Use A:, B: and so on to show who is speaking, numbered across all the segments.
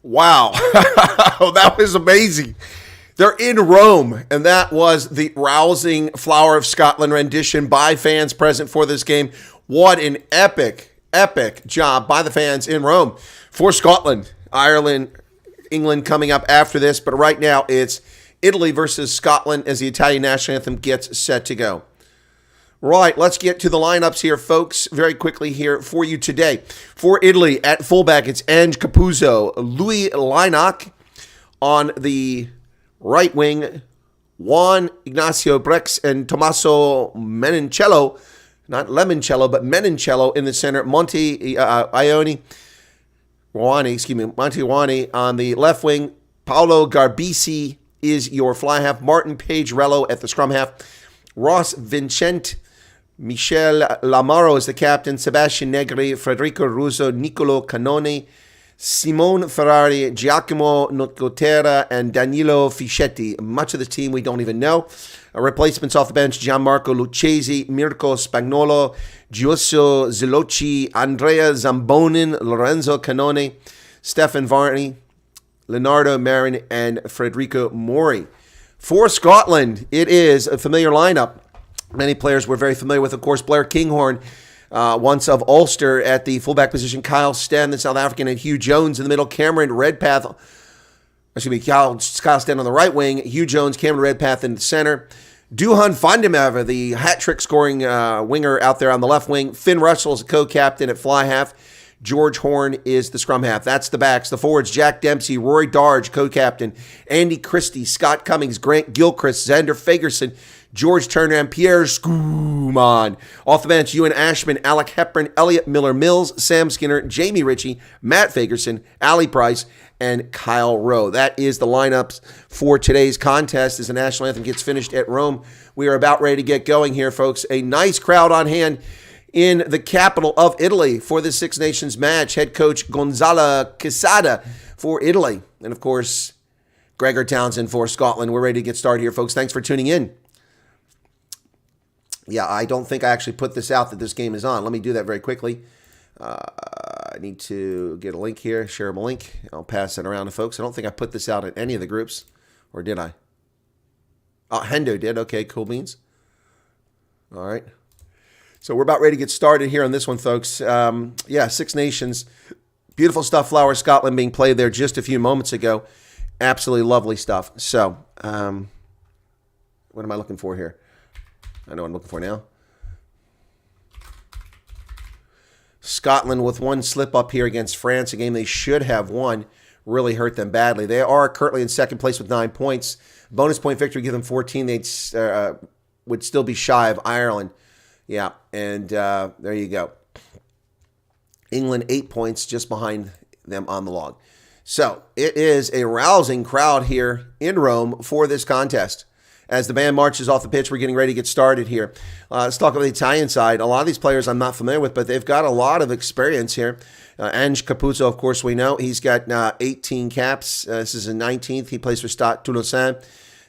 A: Wow. That was amazing. They're in Rome, and that was the rousing Flower of Scotland rendition by fans present for this game. What an epic job by the fans in Rome for Scotland. Ireland, England coming up after this, but right now it's Italy versus Scotland as the Italian national anthem gets set to go. Right, let's get to the lineups here, folks, very quickly here for you today. For Italy, at fullback, it's Ange Capuzzo, Louis Lineach. On the right wing, Juan Ignacio Brex and Tommaso Menoncello, not Lemoncello, but Menoncello in the center. Monty Ioni on the left wing. Paolo Garbisi is your fly half. Martin Pagerello at the scrum half. Ross Vincent, Michel Lamaro is the captain. Sebastian Negri, Federico Russo, Nicolo Canone, Simone Ferrari, Giacomo Nocotera, and Danilo Fischetti. Much of the team we don't even know. Replacements off the bench: Gianmarco Lucchesi, Mirko Spagnolo, Giusto Zilocci, Andrea Zambonin, Lorenzo Canone, Stefan Varney, Leonardo Marin, and Federico Mori. For Scotland, it is a familiar lineup. Many players we're very familiar with. Of course, Blair Kinghorn, once of Ulster at the fullback position. Kyle Sten, the South African, and Hugh Jones in the middle. Cameron Redpath, Kyle Sten on the right wing. Hugh Jones, Cameron Redpath in the center. Duhan van der Merwe, the hat-trick scoring winger out there on the left wing. Finn Russell is the co-captain at fly half. George Horn is the scrum half. That's the backs. The forwards: Jack Dempsey, Rory Darge, co-captain. Andy Christie, Scott Cummings, Grant Gilchrist, Xander Fagerson, George Turner, and Pierre Skuman. Off the bench: Ewan Ashman, Alec Hepburn, Elliot Miller-Mills, Sam Skinner, Jamie Ritchie, Matt Fagerson, Ali Price, and Kyle Rowe. That is the lineups for today's contest as the national anthem gets finished at Rome. We are about ready to get going here, folks. A nice crowd on hand in the capital of Italy for the Six Nations match. Head coach Gonzalo Quesada for Italy. And, of course, Gregor Townsend for Scotland. We're ready to get started here, folks. Thanks for tuning in. Yeah, I don't think I actually put this out that this game is on. Let me do that very quickly. I need to get a link here, share a link. I'll pass it around to folks. I don't think I put this out in any of the groups, or did I? Oh, Hendo did. Okay, cool beans. All right. So we're about ready to get started here on this one, folks. Six Nations. Beautiful stuff, Flower Scotland being played there just a few moments ago. Absolutely lovely stuff. So, what am I looking for here? I know what I'm looking for now. Scotland with one slip up here against France, a game they should have won. Really hurt them badly. They are currently in second place with 9 points. Bonus point victory, give them 14. They would still be shy of Ireland. Yeah, and there you go. England 8 points just behind them on the log. So it is a rousing crowd here in Rome for this contest. As the band marches off the pitch, we're getting ready to get started here. Let's talk about the Italian side. A lot of these players I'm not familiar with, but they've got a lot of experience here. Ange Capuzzo, of course, we know. He's got 18 caps. This is his 19th. He plays for Stade Toulousain.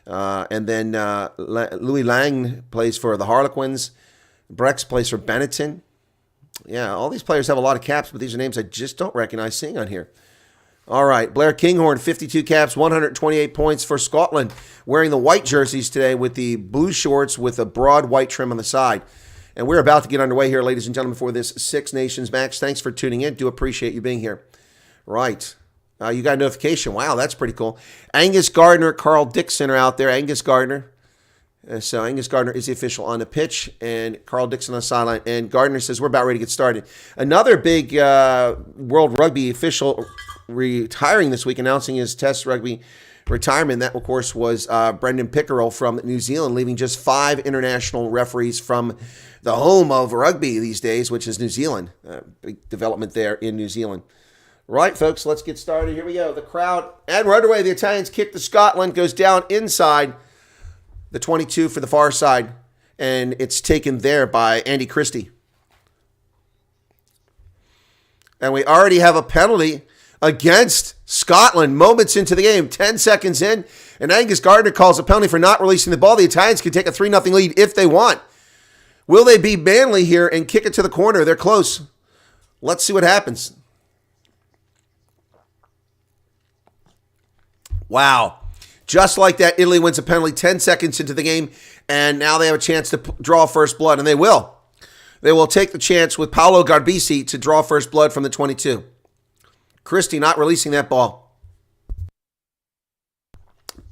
A: And then Louis Lang plays for the Harlequins. Brex plays for Benetton. Yeah, all these players have a lot of caps, but these are names I just don't recognize seeing on here. All right, Blair Kinghorn, 52 caps, 128 points for Scotland, wearing the white jerseys today with the blue shorts with a broad white trim on the side. And we're about to get underway here, ladies and gentlemen, for this Six Nations match. Thanks for tuning in. Do appreciate you being here. Right. You got a notification. Wow, that's pretty cool. Angus Gardner, Carl Dixon are out there. Angus Gardner. So Angus Gardner is the official on the pitch, and Carl Dixon on the sideline. And Gardner says, we're about ready to get started. Another big World Rugby official retiring this week, announcing his Test Rugby retirement. That, of course, was Brendan Pickerel from New Zealand, leaving just 5 international referees from the home of rugby these days, which is New Zealand. Big development there in New Zealand. Right, folks, let's get started. Here we go. The crowd, and right away, the Italians kick to Scotland, goes down inside the 22 for the far side, and it's taken there by Andy Christie. And we already have a penalty against Scotland moments into the game, 10 seconds in, and Angus Gardner calls a penalty for not releasing the ball. The Italians can take a 3-0 lead if they want. Will they be manly here and kick it to the corner? They're close. Let's see what happens. Wow. Just like that, Italy wins a penalty 10 seconds into the game, and now they have a chance to draw first blood, and they will. They will take the chance with Paolo Garbisi to draw first blood from the 22. Christie not releasing that ball.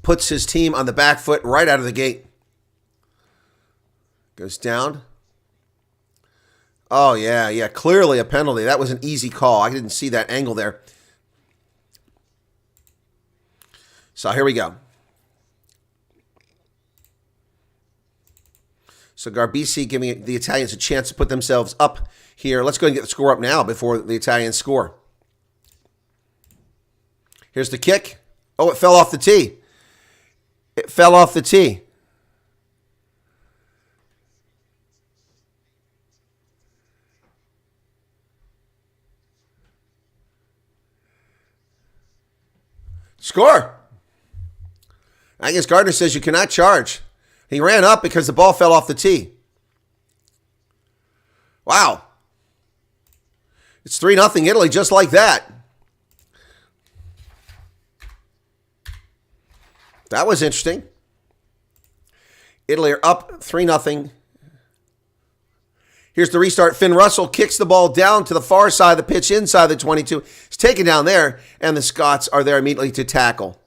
A: Puts his team on the back foot right out of the gate. Goes down. Oh, yeah. Clearly a penalty. That was an easy call. I didn't see that angle there. So here we go. So Garbisi giving the Italians a chance to put themselves up here. Let's go and get the score up now before the Italians score. Here's the kick. Oh, it fell off the tee. It fell off the tee. Score. I guess Gardner says you cannot charge. He ran up because the ball fell off the tee. Wow. It's 3-0 Italy just like that. That was interesting. Italy are up 3-0. Here's the restart. Finn Russell kicks the ball down to the far side of the pitch, inside the 22. It's taken down there, and the Scots are there immediately to tackle.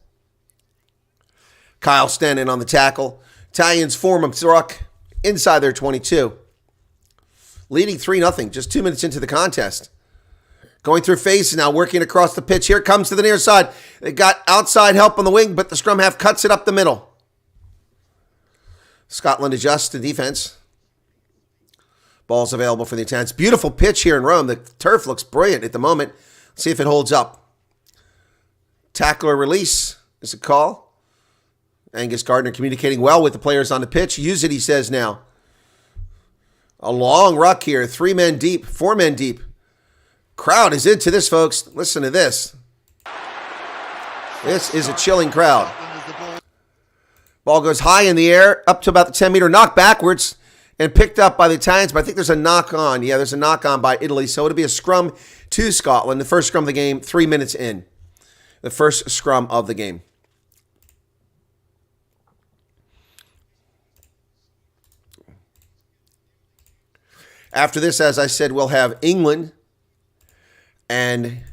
A: Kyle Stennon on the tackle. Italians form a ruck inside their 22. Leading 3-0, just 2 minutes into the contest. Going through phases now, working across the pitch. Here it comes to the near side. They got outside help on the wing, but the scrum half cuts it up the middle. Scotland adjusts to defense. Ball's available for the Italians. Beautiful pitch here in Rome. The turf looks brilliant at the moment. Let's see if it holds up. Tackler release is a call. Angus Gardner communicating well with the players on the pitch. Use it, he says now. A long ruck here. 3 men deep, 4 men deep. Crowd is into this, folks. Listen to this. This is a chilling crowd. Ball goes high in the air, up to about the 10-meter, knocked backwards, and picked up by the Italians. But I think there's a knock-on. Yeah, there's a knock-on by Italy. So it'll be a scrum to Scotland. The first scrum of the game, 3 minutes in. The first scrum of the game. After this, as I said, we'll have England and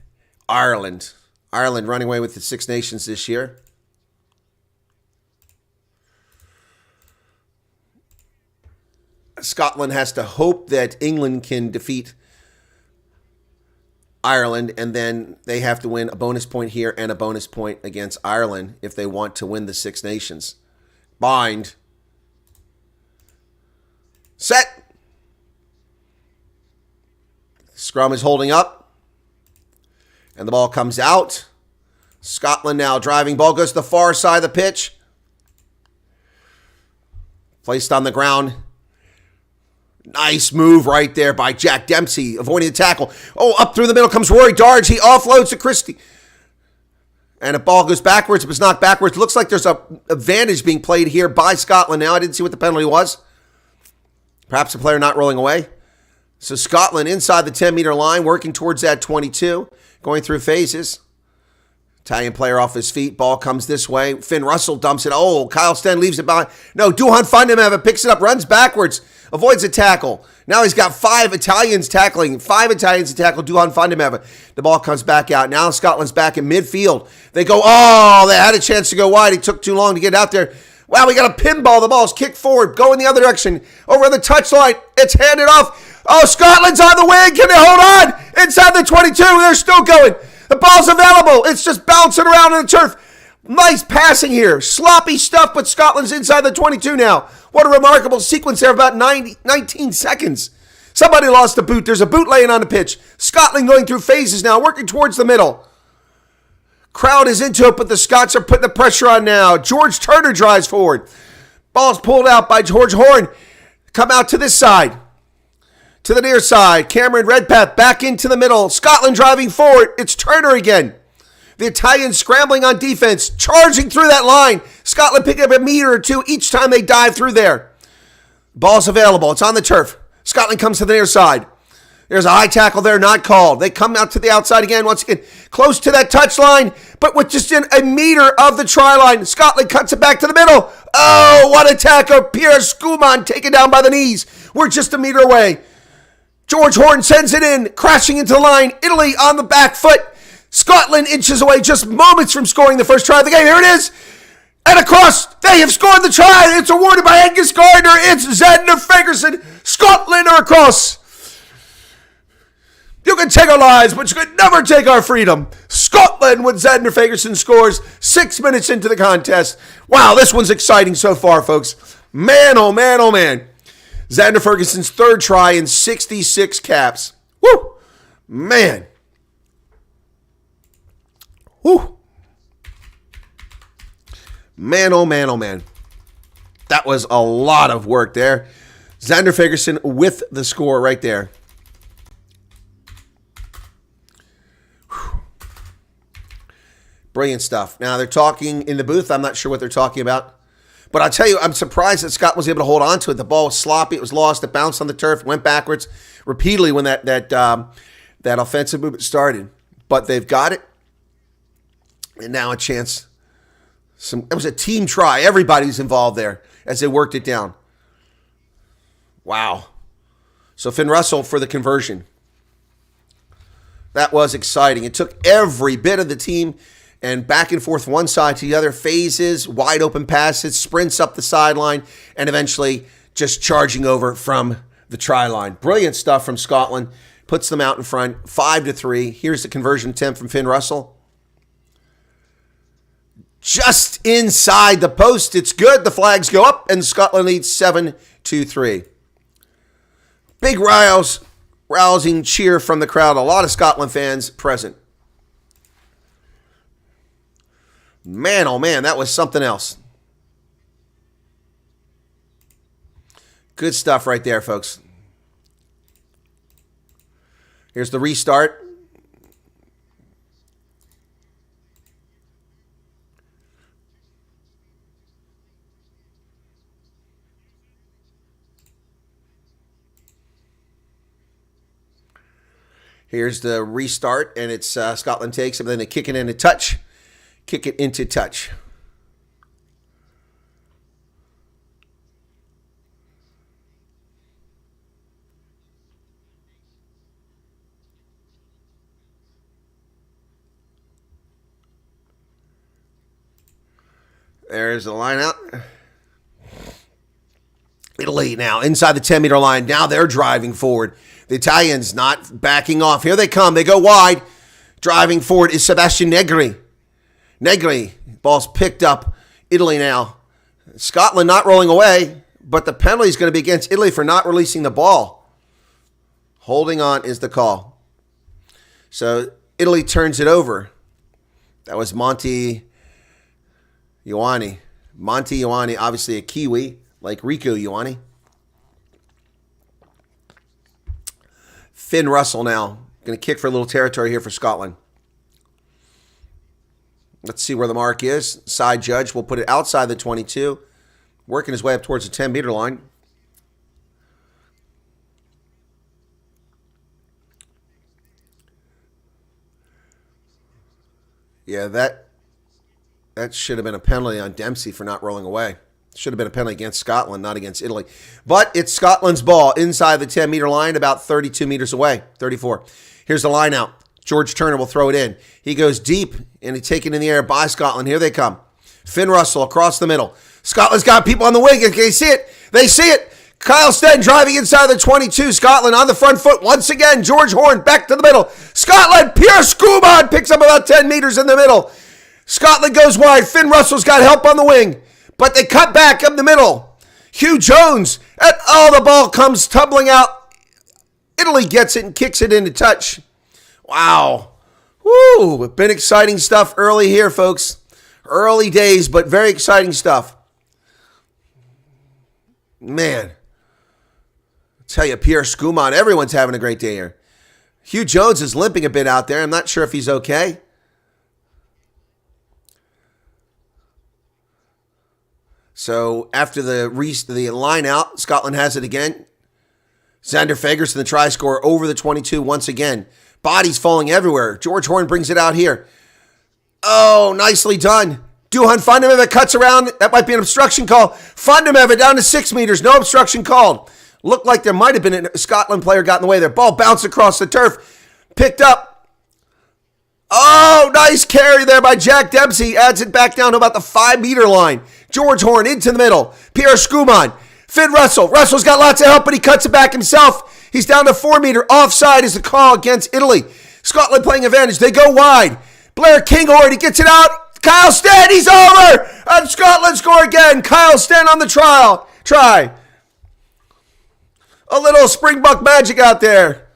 A: Ireland. Ireland running away with the Six Nations this year. Scotland has to hope that England can defeat Ireland, and then they have to win a bonus point here and a bonus point against Ireland if they want to win the Six Nations. Bind. Set. Scrum is holding up. And the ball comes out. Scotland now driving. Ball goes to the far side of the pitch. Placed on the ground. Nice move right there by Jack Dempsey, avoiding the tackle. Oh, up through the middle comes Rory Darge. He offloads to Christie. And the ball goes backwards. It was knocked backwards. Looks like there's a advantage being played here by Scotland now. I didn't see what the penalty was. Perhaps the player not rolling away. So Scotland inside the 10-meter line, working towards that 22, going through phases. Italian player off his feet. Ball comes this way. Finn Russell dumps it. Oh, Kyle Sten leaves it behind. No, Duhan Fundamental picks it up, runs backwards, avoids a tackle. Now he's got 5 Italians tackling. 5 Italians to tackle Duhan Fundamental. The ball comes back out. Now Scotland's back in midfield. They go, oh, they had a chance to go wide. It took too long to get out there. Wow, we got a pinball. The ball's kicked forward. Go in the other direction. Over on the touchline. It's handed off. Oh, Scotland's on the wing. Can they hold on? Inside the 22. They're still going. The ball's available. It's just bouncing around on the turf. Nice passing here. Sloppy stuff, but Scotland's inside the 22 now. What a remarkable sequence there of about 19 seconds. Somebody lost a boot. There's a boot laying on the pitch. Scotland going through phases now, working towards the middle. Crowd is into it, but the Scots are putting the pressure on now. George Turner drives forward. Ball's pulled out by George Horn. Come out to this side. To the near side. Cameron Redpath back into the middle. Scotland driving forward. It's Turner again. The Italians scrambling on defense. Charging through that line. Scotland picking up a meter or two each time they dive through there. Ball's available. It's on the turf. Scotland comes to the near side. There's a high tackle there, not called. They come out to the outside again, once again, close to that touchline, but with just a meter of the try line. Scotland cuts it back to the middle. Oh, what a tackle. Pierre Schumann taken down by the knees. We're just a meter away. George Horn sends it in, crashing into the line. Italy on the back foot. Scotland inches away, just moments from scoring the first try of the game. Here it is. And across, they have scored the try. It's awarded by Angus Gardner. It's Xander Ferguson. Scotland are across. You can take our lives, but you can never take our freedom. Scotland, when Xander Ferguson scores 6 minutes into the contest. Wow, this one's exciting so far, folks. Man, oh man, oh man. Xander Ferguson's third try in 66 caps. Woo! Man. Woo! Man, oh man, oh man. That was a lot of work there. Xander Ferguson with the score right there. Whew. Brilliant stuff. Now, they're talking in the booth. I'm not sure what they're talking about. But I'll tell you, I'm surprised that Scott was able to hold on to it. The ball was sloppy. It was lost. It bounced on the turf. It went backwards repeatedly when that offensive movement started. But they've got it. And now a chance. It was a team try. Everybody's involved there as they worked it down. Wow. So Finn Russell for the conversion. That was exciting. It took every bit of the team and back and forth one side to the other, phases, wide open passes, sprints up the sideline, and eventually just charging over from the try line. Brilliant stuff from Scotland. Puts them out in front, 5-3. Here's the conversion attempt from Finn Russell. Just inside the post. It's good. The flags go up, and Scotland leads 7-3. Big rousing cheer from the crowd. A lot of Scotland fans present. Man, oh man, that was something else. Good stuff right there, folks. Here's the restart. Here's the restart, and it's Scotland takes it, then they kick it into touch. Kick it into touch. There's the line out. Italy now inside the 10-meter line. Now they're driving forward. The Italians not backing off. Here they come. They go wide. Driving forward is Sebastian Negri. Negri, ball's picked up. Italy now. Scotland not rolling away, but the penalty is going to be against Italy for not releasing the ball. Holding on is the call. So Italy turns it over. That was Monty Ioane. Monty Ioane, obviously a Kiwi, like Rico Ioane. Finn Russell now. Going to kick for a little territory here for Scotland. Let's see where the mark is. Side judge will put it outside the 22. Working his way up towards the 10-meter line. Yeah, that should have been a penalty on Dempsey for not rolling away. Should have been a penalty against Scotland, not against Italy. But it's Scotland's ball inside the 10-meter line, about 32 meters away, 34. Here's the line out. George Turner will throw it in. He goes deep, and he's taken in the air by Scotland. Here they come. Finn Russell across the middle. Scotland's got people on the wing. They see it. They see it. Kyle Sten driving inside the 22. Scotland on the front foot once again. George Horn back to the middle. Scotland. Pierre Schumann picks up about 10 meters in the middle. Scotland goes wide. Finn Russell's got help on the wing. But they cut back up the middle. Hugh Jones. And the ball comes tumbling out. Italy gets it and kicks it into touch. Wow. Woo. It's been exciting stuff early here, folks. Early days, but very exciting stuff. Man. I tell you, Pierre Schumann, everyone's having a great day here. Hugh Jones is limping a bit out there. I'm not sure if he's okay. So after the line out, Scotland has it again. Xander Fagerson, the try scorer, over the 22 once again. Bodies falling everywhere. George Horn brings it out here. Oh, nicely done. Duhan Fundamev cuts around. That might be an obstruction call. Fundamev down to 6 meters. No obstruction called. Looked like there might have been a Scotland player got in the way there. Ball bounced across the turf. Picked up. Oh, nice carry there by Jack Dempsey. Adds it back down to about the 5-meter line. George Horn into the middle. Pierre Schumann. Finn Russell. Russell's got lots of help, but he cuts it back himself. He's down to 4-meter. Offside is the call against Italy. Scotland playing advantage. They go wide. Blair Kinghorn, he gets it out. Kyle Sten, he's over. And Scotland score again. Kyle Sten on the try. A little Springbok magic out there.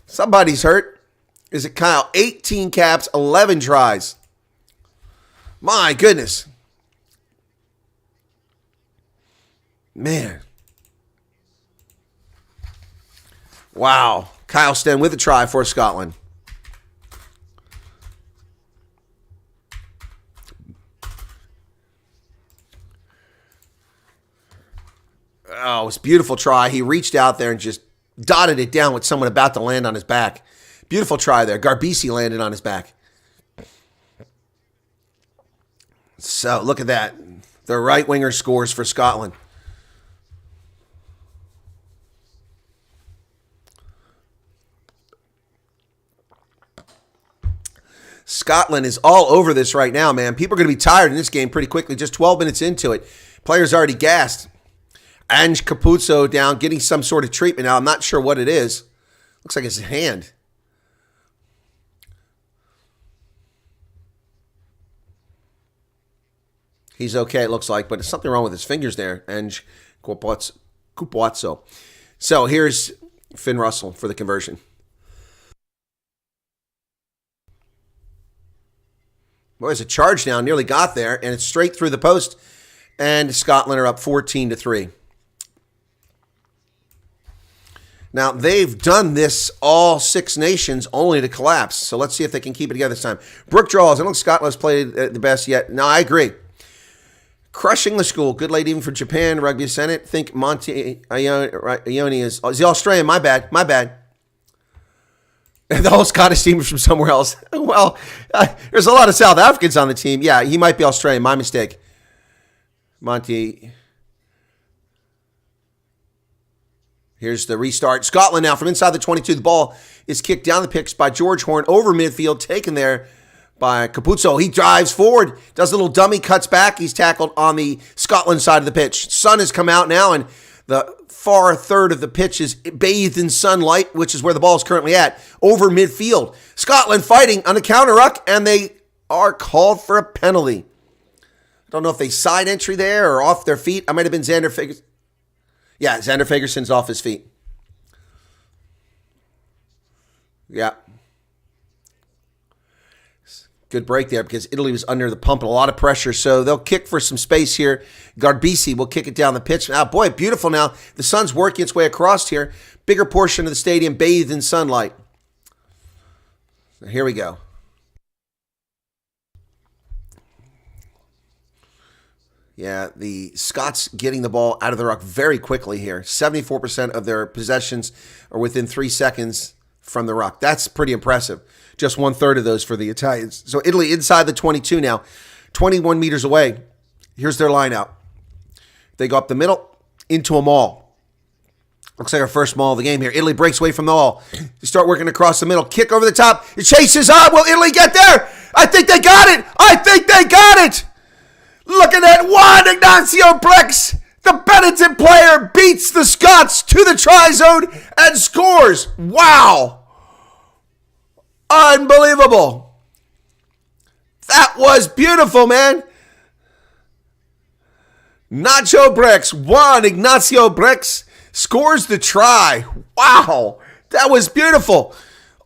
A: Somebody's hurt. Is it Kyle? 18 caps, 11 tries. My goodness. Man. Wow. Kyle Sten with a try for Scotland. Oh, it was a beautiful try. He reached out there and just dotted it down with someone about to land on his back. Beautiful try there. Garbisi landed on his back. So, look at that. The right winger scores for Scotland. Scotland is all over this right now, man. People are going to be tired in this game pretty quickly. Just 12 minutes into it. Players already gassed. Ange Capuzzo down, getting some sort of treatment now. I'm not sure what it is. Looks like it's a hand. He's okay, it looks like, but there's something wrong with his fingers there. Ange Capuzzo. So here's Finn Russell for the conversion. Boy, there's a charge now. Nearly got there, and it's straight through the post. And Scotland are up 14-3. Now, they've done this all 6 nations only to collapse. So let's see if they can keep it together this time. Brooke draws. I don't think Scotland's played the best yet. No, I agree. Crushing the school. Good late even for Japan. Rugby Senate. Think Monty Ione is the Australian. My bad. The whole Scottish team is from somewhere else. Well, there's a lot of South Africans on the team. Yeah, he might be Australian. My mistake. Monty. Here's the restart. Scotland now from inside the 22. The ball is kicked down the pitch by George Horn over midfield, taken there by Capuzzo. He drives forward, does a little dummy, cuts back. He's tackled on the Scotland side of the pitch. Sun has come out now, and the far third of the pitch is bathed in sunlight, which is where the ball is currently at, over midfield. Scotland fighting on the counter ruck, and they are called for a penalty. I don't know if they side entry there or off their feet. I might have been Xander Fagerson. Yeah, Xander Fagerson's off his feet. Yeah. Good break there because Italy was under the pump and a lot of pressure. So they'll kick for some space here. Garbisi will kick it down the pitch. Now, boy, beautiful now. The sun's working its way across here. Bigger portion of the stadium bathed in sunlight. So here we go. Yeah, the Scots getting the ball out of the ruck very quickly here. 74% of their possessions are within 3 seconds from the ruck. That's pretty impressive. Just 1/3 of those for the Italians. So Italy inside the 22 now, 21 meters away. Here's their line out. They go up the middle into a maul. Looks like our first maul of the game here. Italy breaks away from the maul. They start working across the middle. Kick over the top. It chases on. Will Italy get there? I think they got it. Look at that. Juan Ignacio Brex, the Benetton player, beats the Scots to the try zone and scores. Wow. Unbelievable. That was beautiful, man. Nacho Brex, Juan Ignacio Brex, scores the try. Wow. That was beautiful.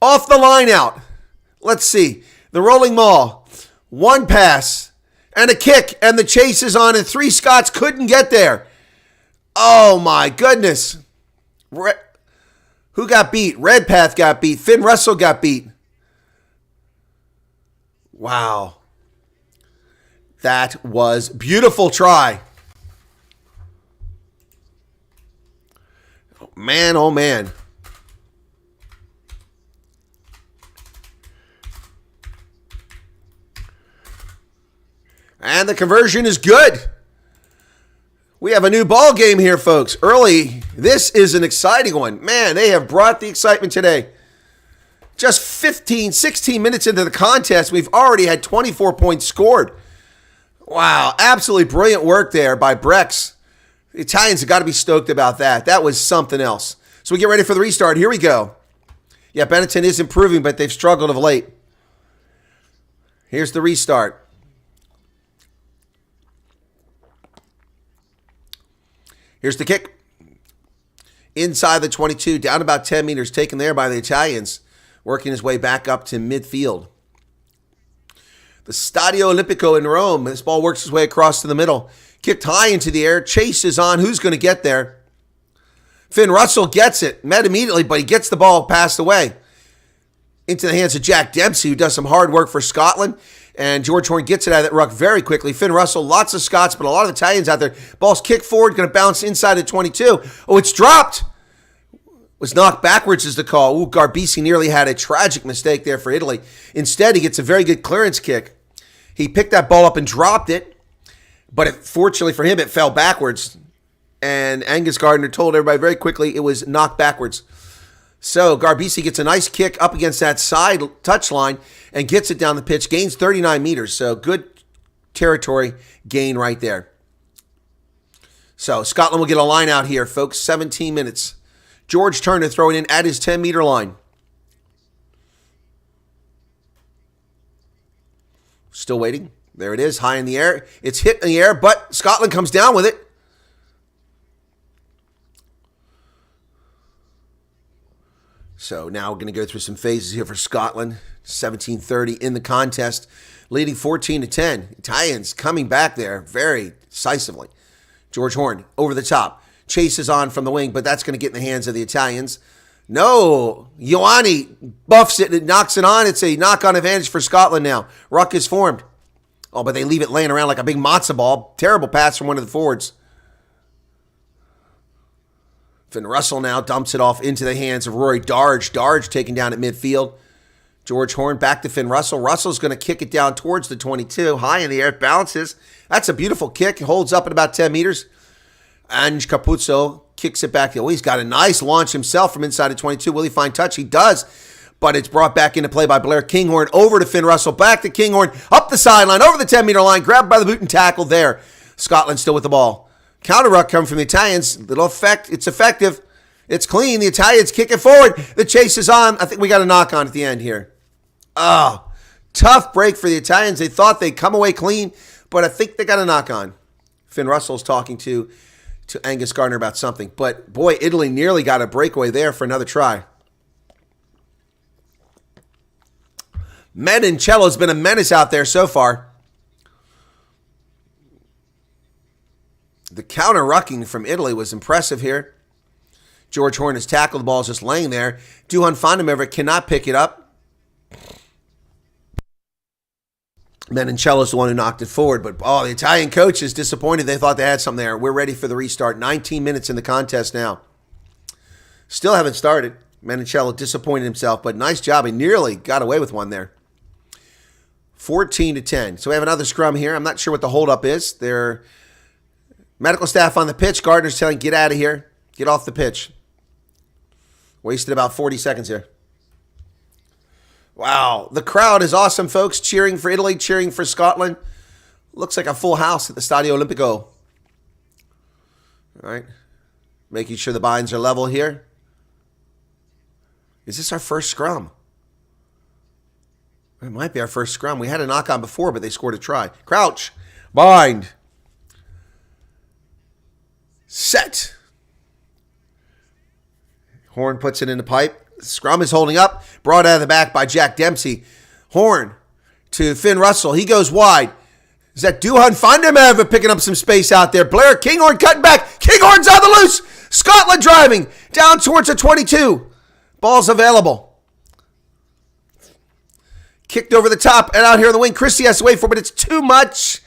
A: Off the line out. Let's see. The rolling maul. One pass. And a kick, and the chase is on, and 3 Scots couldn't get there. Oh, my goodness. Who got beat? Redpath got beat. Finn Russell got beat. Wow. That was beautiful try. Man, oh man. And the conversion is good. We have a new ball game here, folks. Early, this is an exciting one. Man, they have brought the excitement today. Just 15, 16 minutes into the contest, we've already had 24 points scored. Wow, absolutely brilliant work there by Brex. The Italians have got to be stoked about that. That was something else. So we get ready for the restart. Here we go. Yeah, Benetton is improving, but they've struggled of late. Here's the restart. Here's the kick. Inside the 22, down about 10 meters, taken there by the Italians, working his way back up to midfield. The Stadio Olimpico in Rome. This ball works its way across to the middle. Kicked high into the air. Chase is on. Who's going to get there? Finn Russell gets it. Met immediately, but he gets the ball passed away into the hands of Jack Dempsey, who does some hard work for Scotland. And George Horn gets it out of that ruck very quickly. Finn Russell, lots of Scots, but a lot of Italians out there. Ball's kicked forward, going to bounce inside the 22. Oh, it's dropped. Was knocked backwards is the call. Ooh, Garbisi nearly had a tragic mistake there for Italy. Instead, he gets a very good clearance kick. He picked that ball up and dropped it, but fortunately for him, it fell backwards. And Angus Gardner told everybody very quickly it was knocked backwards. So Garbisi gets a nice kick up against that side touchline and gets it down the pitch, gains 39 meters. So good territory gain right there. So Scotland will get a line out here, folks. 17 minutes. George Turner throwing in at his 10-meter line. Still waiting. There it is, high in the air. It's hit in the air, but Scotland comes down with it. So now we're going to go through some phases here for Scotland. 17:30 in the contest, leading 14-10. Italians coming back there very decisively. George Horn over the top. Chases on from the wing, but that's going to get in the hands of the Italians. No, Ioane buffs it and knocks it on. It's a knock-on advantage for Scotland now. Ruck is formed. Oh, but they leave it laying around like a big matzo ball. Terrible pass from one of the forwards. Finn Russell now dumps it off into the hands of Rory Darge. Darge taken down at midfield. George Horn back to Finn Russell. Russell's going to kick it down towards the 22. High in the air, bounces. That's a beautiful kick. Holds up at about 10 meters. Ange Capuzzo kicks it back. Oh, he's got a nice launch himself from inside of 22. Will he find touch? He does. But it's brought back into play by Blair Kinghorn. Over to Finn Russell. Back to Kinghorn. Up the sideline. Over the 10-meter line. Grabbed by the boot and tackled there. Scotland still with the ball. Counter ruck coming from the Italians. Little effect. It's effective. It's clean. The Italians kick it forward. The chase is on. I think we got a knock on at the end here. Oh, tough break for the Italians. They thought they'd come away clean, but I think they got a knock on. Finn Russell's talking to Angus Gardner about something. But, boy, Italy nearly got a breakaway there for another try. Menoncello's been a menace out there so far. The counter-rucking from Italy was impressive here. George Horn has tackled the ball, just laying there. Duhan Fondemever cannot pick it up. Menoncello's the one who knocked it forward, but the Italian coach is disappointed. They thought they had something there. We're ready for the restart. 19 minutes in the contest now. Still haven't started. Menoncello disappointed himself, but nice job. He nearly got away with one there. 14-10. So we have another scrum here. I'm not sure what the holdup is. Their medical staff on the pitch. Gardner's telling, get out of here. Get off the pitch. Wasted about 40 seconds here. Wow, the crowd is awesome, folks. Cheering for Italy, cheering for Scotland. Looks like a full house at the Stadio Olimpico. All right, making sure the binds are level here. Is this our first scrum? It might be our first scrum. We had a knock-on before, but they scored a try. Crouch, bind, set. Horn puts it in the pipe. Scrum is holding up. Brought out of the back by Jack Dempsey. Horn to Finn Russell. He goes wide. Is that Duhan Fondemever picking up some space out there? Blair Kinghorn cutting back. Kinghorn's on the loose. Scotland driving down towards the 22. Ball's available. Kicked over the top and out here on the wing. Christie has to wait for it, but it's too much.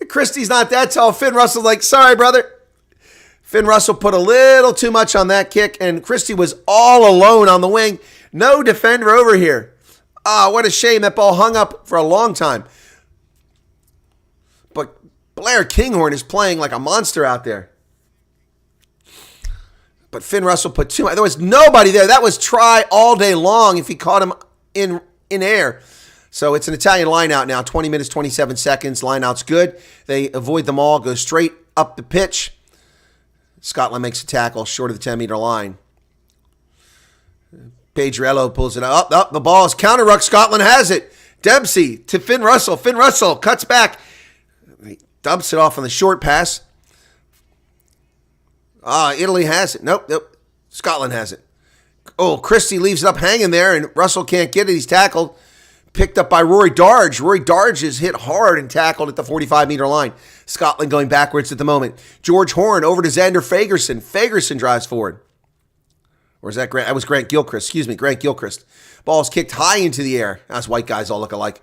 A: Christie's not that tall. Finn Russell's like, sorry, brother. Finn Russell put a little too much on that kick, and Christie was all alone on the wing. No defender over here. Ah, what a shame. That ball hung up for a long time. But Blair Kinghorn is playing like a monster out there. But Finn Russell put too much. There was nobody there. That was try all day long if he caught him in air. So it's an Italian line out now. 20 minutes, 27 seconds. Line out's good. They avoid them all, go straight up the pitch. Scotland makes a tackle short of the 10-meter line. Pedriello pulls it up. Up. The ball is counter ruck. Scotland has it. Dempsey to Finn Russell. Finn Russell cuts back. He dumps it off on the short pass. Italy has it. Nope. Scotland has it. Oh, Christie leaves it up hanging there, and Russell can't get it. He's tackled. Picked up by Rory Darge. Rory Darge is hit hard and tackled at the 45-meter line. Scotland going backwards at the moment. George Horn over to Xander Fagerson. Fagerson drives forward. Or is that Grant? That was Grant Gilchrist. Excuse me, Grant Gilchrist. Ball is kicked high into the air. Us white guys all look alike.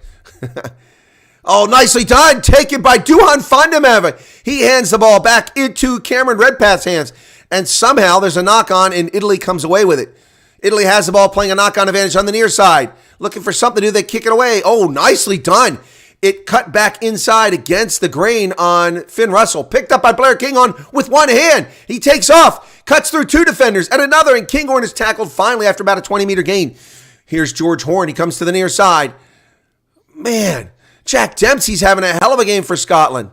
A: Oh, nicely done. Taken by Duhan Fundamental. He hands the ball back into Cameron Redpath's hands. And somehow there's a knock-on, and Italy comes away with it. Italy has the ball, playing a knock-on advantage on the near side. Looking for something to do, they kick it away. Oh, nicely done. It cut back inside against the grain on Finn Russell. Picked up by Blair Kinghorn with one hand. He takes off, cuts through two defenders and another, and Kinghorn is tackled finally after about a 20-meter gain. Here's George Horn. He comes to the near side. Man, Jack Dempsey's having a hell of a game for Scotland.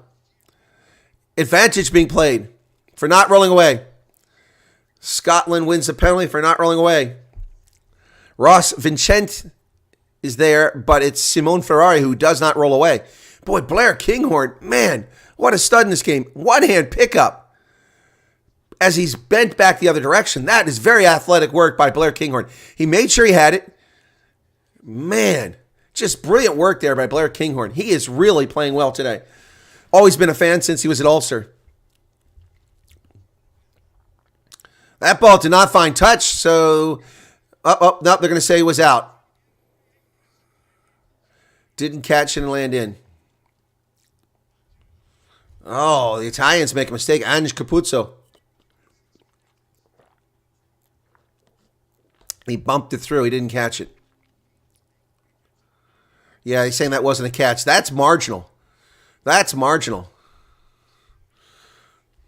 A: Advantage being played for not rolling away. Scotland wins the penalty for not rolling away. Ross Vincent is there, but it's Simone Ferrari who does not roll away. Boy, Blair Kinghorn, man, what a stud in this game. One-hand pickup as he's bent back the other direction. That is very athletic work by Blair Kinghorn. He made sure he had it. Man, just brilliant work there by Blair Kinghorn. He is really playing well today. Always been a fan since he was at Ulster. That ball did not find touch, so no, they're going to say he was out. Didn't catch and land in. Oh, the Italians make a mistake. Ange Capuzzo. He bumped it through. He didn't catch it. Yeah, he's saying that wasn't a catch. That's marginal. That's marginal.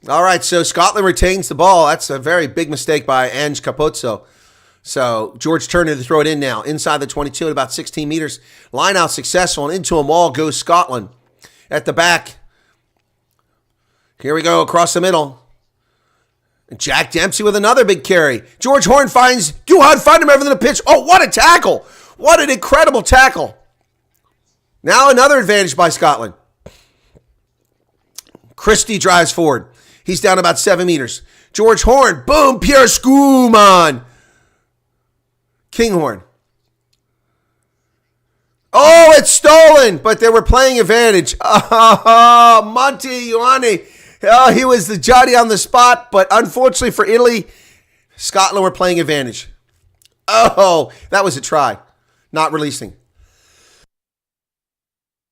A: All right, so Scotland retains the ball. That's a very big mistake by Ange Capuzzo. So George Turner to throw it in now. Inside the 22 at about 16 meters. Line out successful, and into a maul goes Scotland. At the back. Here we go, across the middle. Jack Dempsey with another big carry. George Horn finds Duhan Fundamental in the pitch. Oh, what a tackle. What an incredible tackle. Now another advantage by Scotland. Christie drives forward. He's down about 7 meters. George Horn, boom, Pierre Schumann. Kinghorn. Oh, it's stolen, but they were playing advantage. Oh, Monty Ioane. Oh, he was the Johnny on the spot, but unfortunately for Italy, Scotland were playing advantage. Oh, that was a try. Not releasing.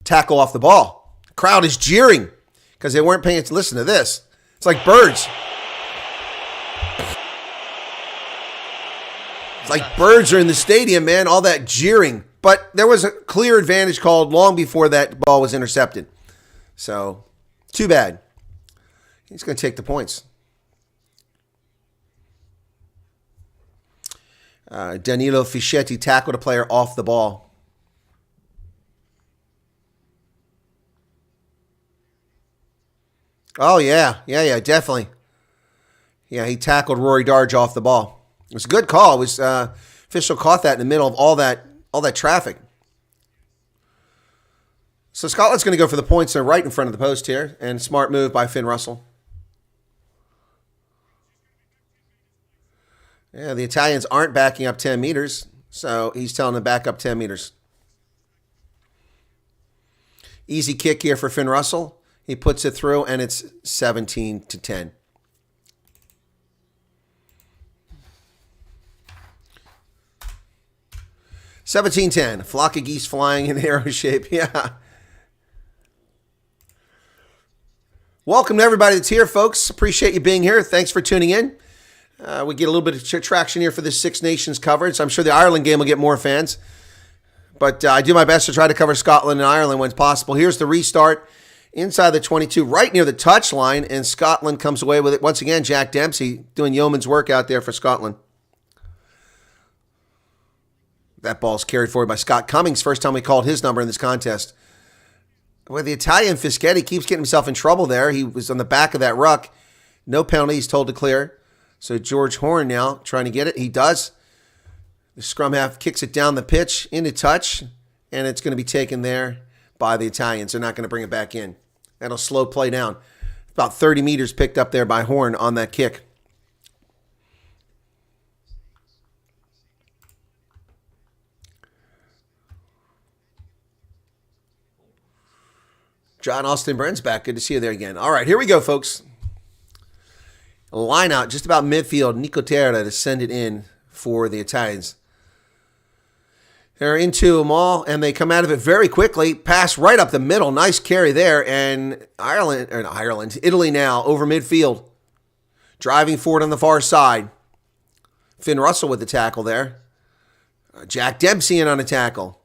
A: Tackle off the ball. Crowd is jeering because they weren't paying attention. Listen to this. It's like birds. It's like birds are in the stadium, man, all that jeering. But there was a clear advantage called long before that ball was intercepted. So, too bad. He's going to take the points. Danilo Fischetti tackled a player off the ball. Oh, yeah, definitely. Yeah, he tackled Rory Darge off the ball. It was a good call. It was official caught that in the middle of all that traffic. So Scotland's going to go for the points. They're right in front of the post here, and smart move by Finn Russell. Yeah, the Italians aren't backing up 10 meters, so he's telling them to back up 10 meters. Easy kick here for Finn Russell. He puts it through, and it's 17-10. $17-10. Flock of geese flying in arrow shape. Yeah. Welcome to everybody that's here, folks. Appreciate you being here. Thanks for tuning in. We get a little bit of traction here for this Six Nations coverage. I'm sure the Ireland game will get more fans. But I do my best to try to cover Scotland and Ireland when possible. Here's the restart inside the 22, right near the touchline, and Scotland comes away with it. Once again, Jack Dempsey doing yeoman's work out there for Scotland. That ball's carried forward by Scott Cummings. First time we called his number in this contest. Well, the Italian Fischetti keeps getting himself in trouble there. He was on the back of that ruck. No penalty. He's told to clear. So George Horn now trying to get it. He does. The scrum half kicks it down the pitch into touch, and it's going to be taken there by the Italians. They're not going to bring it back in. That'll slow play down. About 30 meters picked up there by Horn on that kick. John Austin Brenn's back. Good to see you there again. All right, here we go, folks. Line out just about midfield. Nico Terra to send it in for the Italians. They're into them all, and they come out of it very quickly. Pass right up the middle. Nice carry there. And Italy now over midfield. Driving forward on the far side. Finn Russell with the tackle there. Jack Dempsey in on a tackle.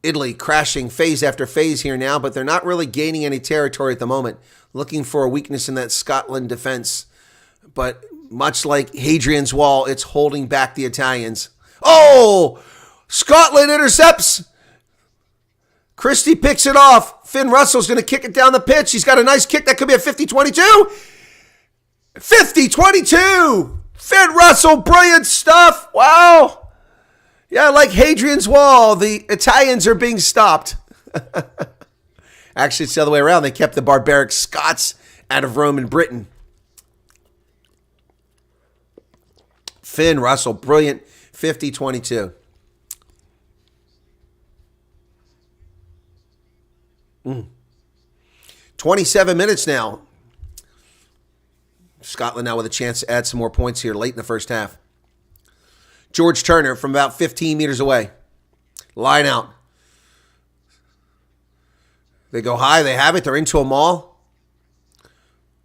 A: Italy crashing phase after phase here now, but they're not really gaining any territory at the moment. Looking for a weakness in that Scotland defense. But much like Hadrian's Wall, it's holding back the Italians. Oh! Scotland intercepts. Christie picks it off. Finn Russell's going to kick it down the pitch. He's got a nice kick. That could be a 50-22. 50-22. Finn Russell, brilliant stuff. Wow. Yeah, like Hadrian's Wall, the Italians are being stopped. Actually, it's the other way around. They kept the barbaric Scots out of Rome and Britain. Finn Russell, brilliant, 50-22. 27 minutes now. Scotland now with a chance to add some more points here late in the first half. George Turner from about 15 meters away. Line out. They go high. They have it. They're into a maul.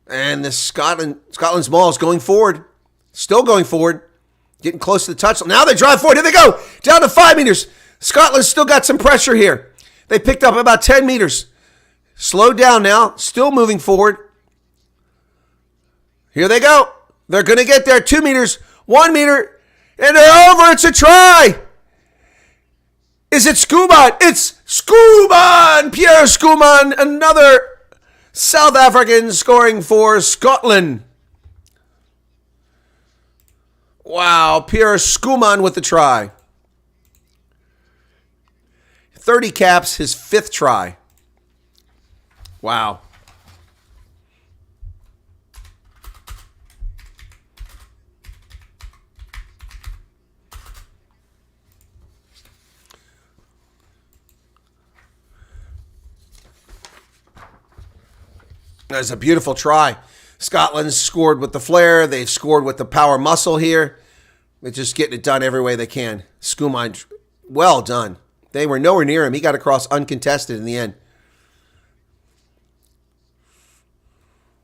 A: And the Scotland's maul is going forward. Still going forward. Getting close to the touchline. Now they drive forward. Here they go. Down to 5 meters. Scotland's still got some pressure here. They picked up about 10 meters. Slowed down now. Still moving forward. Here they go. They're going to get there. 2 meters. 1 meter. And they're over. It's a try. Is it Schoeman? It's Schoeman. Pierre Schoeman. Another South African scoring for Scotland. Wow. Pierre Schoeman with the try. 30 caps, his 5th try. Wow. That's a beautiful try. Scotland scored with the flair. They've scored with the power muscle here. They're just getting it done every way they can. Schoeman, well done. They were nowhere near him. He got across uncontested in the end.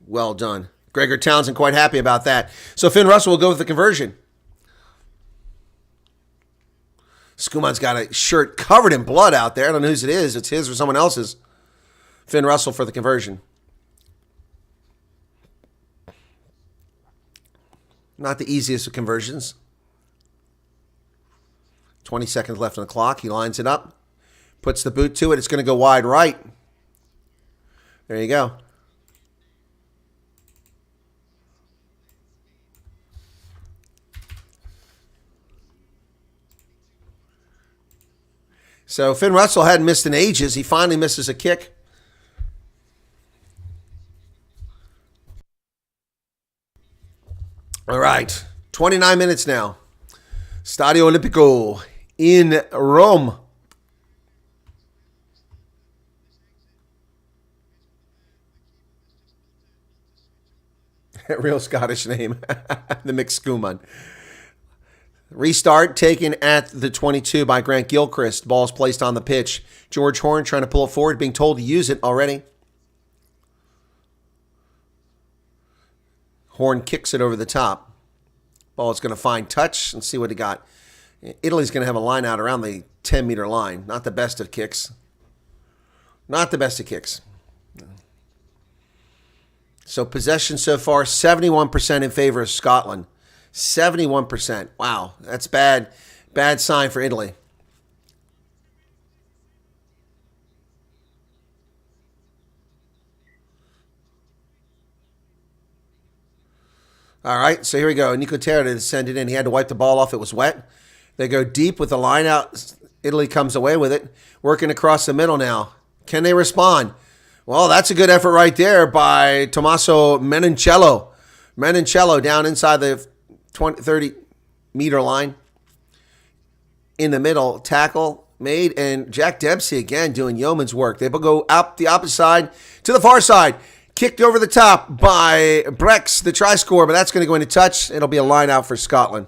A: Well done. Gregor Townsend quite happy about that. So Finn Russell will go with the conversion. Schoeman's got a shirt covered in blood out there. I don't know whose it is. It's his or someone else's. Finn Russell for the conversion. Not the easiest of conversions. 20 seconds left on the clock. He lines it up. Puts the boot to it. It's going to go wide right. There you go. So Finn Russell hadn't missed in ages. He finally misses a kick. All right, 29 minutes now. Stadio Olimpico in Rome. Real Scottish name, the McScuman. Restart taken at the 22 by Grant Gilchrist. Ball's placed on the pitch. George Horn trying to pull it forward, being told to use it already. Horn kicks it over the top. Ball is going to find touch and see what he got. Italy's going to have a line out around the 10-meter line. Not the best of kicks. Not the best of kicks. So possession so far, 71% in favor of Scotland. 71%. Wow, that's bad. Bad sign for Italy. All right, so here we go. Nico Terra to send it in. He had to wipe the ball off. It was wet. They go deep with the line out. Italy comes away with it. Working across the middle now. Can they respond? Well, that's a good effort right there by Tommaso Menoncello. Menoncello down inside the 30-meter line. In the middle, tackle made. And Jack Dempsey again doing yeoman's work. They go out the opposite side to the far side. Kicked over the top by Brex, the try scorer, but that's going to go into touch. It'll be a line out for Scotland.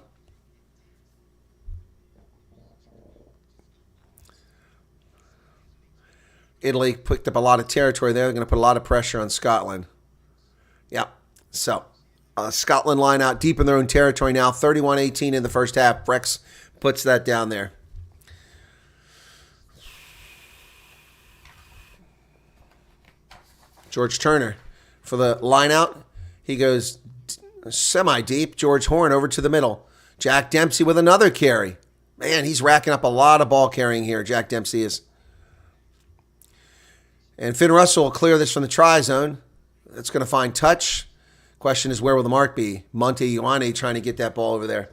A: Italy picked up a lot of territory there. They're going to put a lot of pressure on Scotland. Yep. So, Scotland line out deep in their own territory now. 31-18 in the first half. Brex puts that down there. George Turner for the line out. He goes semi-deep. George Horn over to the middle. Jack Dempsey with another carry. Man, he's racking up a lot of ball carrying here, Jack Dempsey is. And Finn Russell will clear this from the try zone. That's going to find touch. Question is, where will the mark be? Monte Ioane trying to get that ball over there.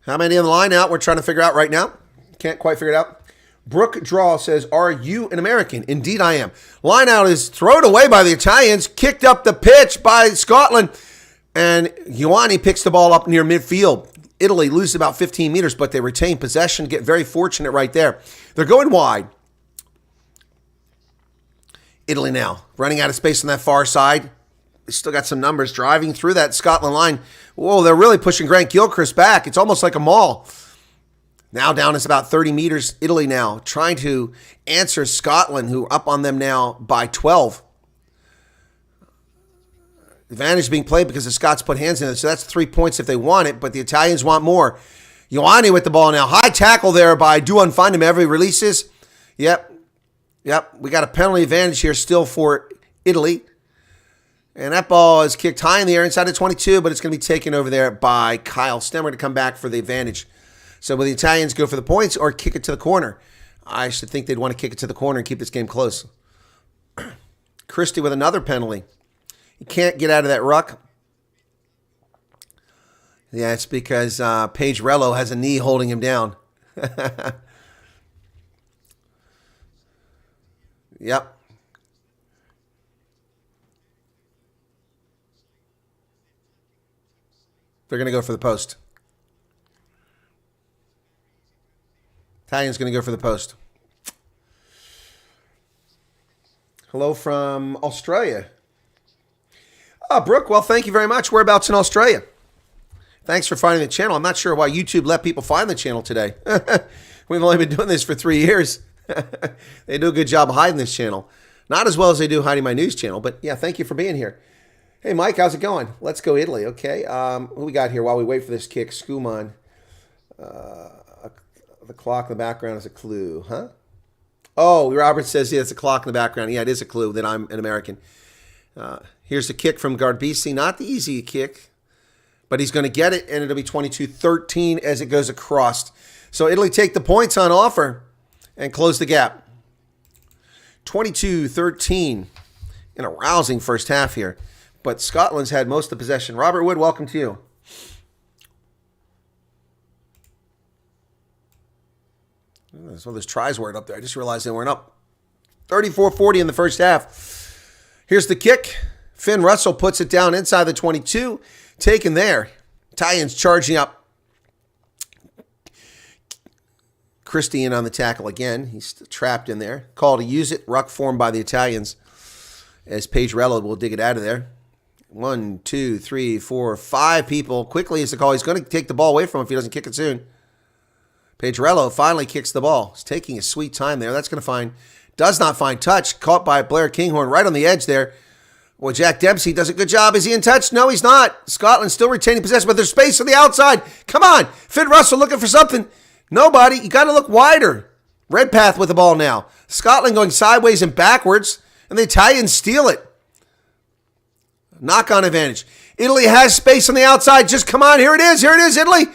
A: How many on the line out? We're trying to figure out right now. Can't quite figure it out. Brooke Draw says, are you an American? Indeed, I am. Line out is thrown away by the Italians, kicked up the pitch by Scotland, and Ioane picks the ball up near midfield. Italy loses about 15 meters, but they retain possession, get very fortunate right there. They're going wide. Italy now running out of space on that far side. They still got some numbers driving through that Scotland line. Whoa, they're really pushing Grant Gilchrist back. It's almost like a maul. Now down is about 30 meters. Italy now trying to answer Scotland, who are up on them now by 12. Advantage being played because the Scots put hands in it. So that's 3 points if they want it, but the Italians want more. Ioane with the ball now. High tackle there by Duan Findham. Every releases. Yep. We got a penalty advantage here still for Italy. And that ball is kicked high in the air inside the 22, but it's going to be taken over there by Kyle Stemmer to come back for the advantage. So will the Italians go for the points or kick it to the corner? I should think they'd want to kick it to the corner and keep this game close. Christie with another penalty. He can't get out of that ruck. Yeah, it's because Paige Rello has a knee holding him down. Yep. They're going to go for the post. Italian's going to go for the post. Hello from Australia. Oh, Brooke, well, thank you very much. Whereabouts in Australia? Thanks for finding the channel. I'm not sure why YouTube let people find the channel today. We've only been doing this for 3 years. They do a good job of hiding this channel. Not as well as they do hiding my news channel, but yeah, thank you for being here. Hey, Mike, how's it going? Let's go Italy, okay? Who we got here while we wait for this kick? Skuman. The clock in the background is a clue, huh? Oh, Robert says, yeah, it's a clock in the background. Yeah, it is a clue that I'm an American. Here's the kick from Garbisi. Not the easy kick, but he's going to get it, and it'll be 22-13 as it goes across. So Italy take the points on offer and close the gap. 22-13 in a rousing first half here. But Scotland's had most of the possession. Robert Wood, welcome to you. Some of those tries weren't up there. I just realized they weren't up. 34-40 in the first half. Here's the kick. Finn Russell puts it down inside the 22. Taken there. Italians charging up. Christie in on the tackle again. He's trapped in there. Call to use it. Ruck formed by the Italians as Paige Rello will dig it out of there. 1, 2, 3, 4, 5 people. Quickly is the call. He's going to take the ball away from him if he doesn't kick it soon. Pedrello finally kicks the ball. He's taking his sweet time there. That's going to does not find touch. Caught by Blair Kinghorn right on the edge there. Well, Jack Dempsey does a good job. Is he in touch? No, he's not. Scotland still retaining possession, but there's space on the outside. Come on. Finn Russell looking for something. Nobody. You got to look wider. Redpath with the ball now. Scotland going sideways and backwards, and the Italians steal it. Knock-on advantage. Italy has space on the outside. Just come on. Here it is. Here it is, Italy.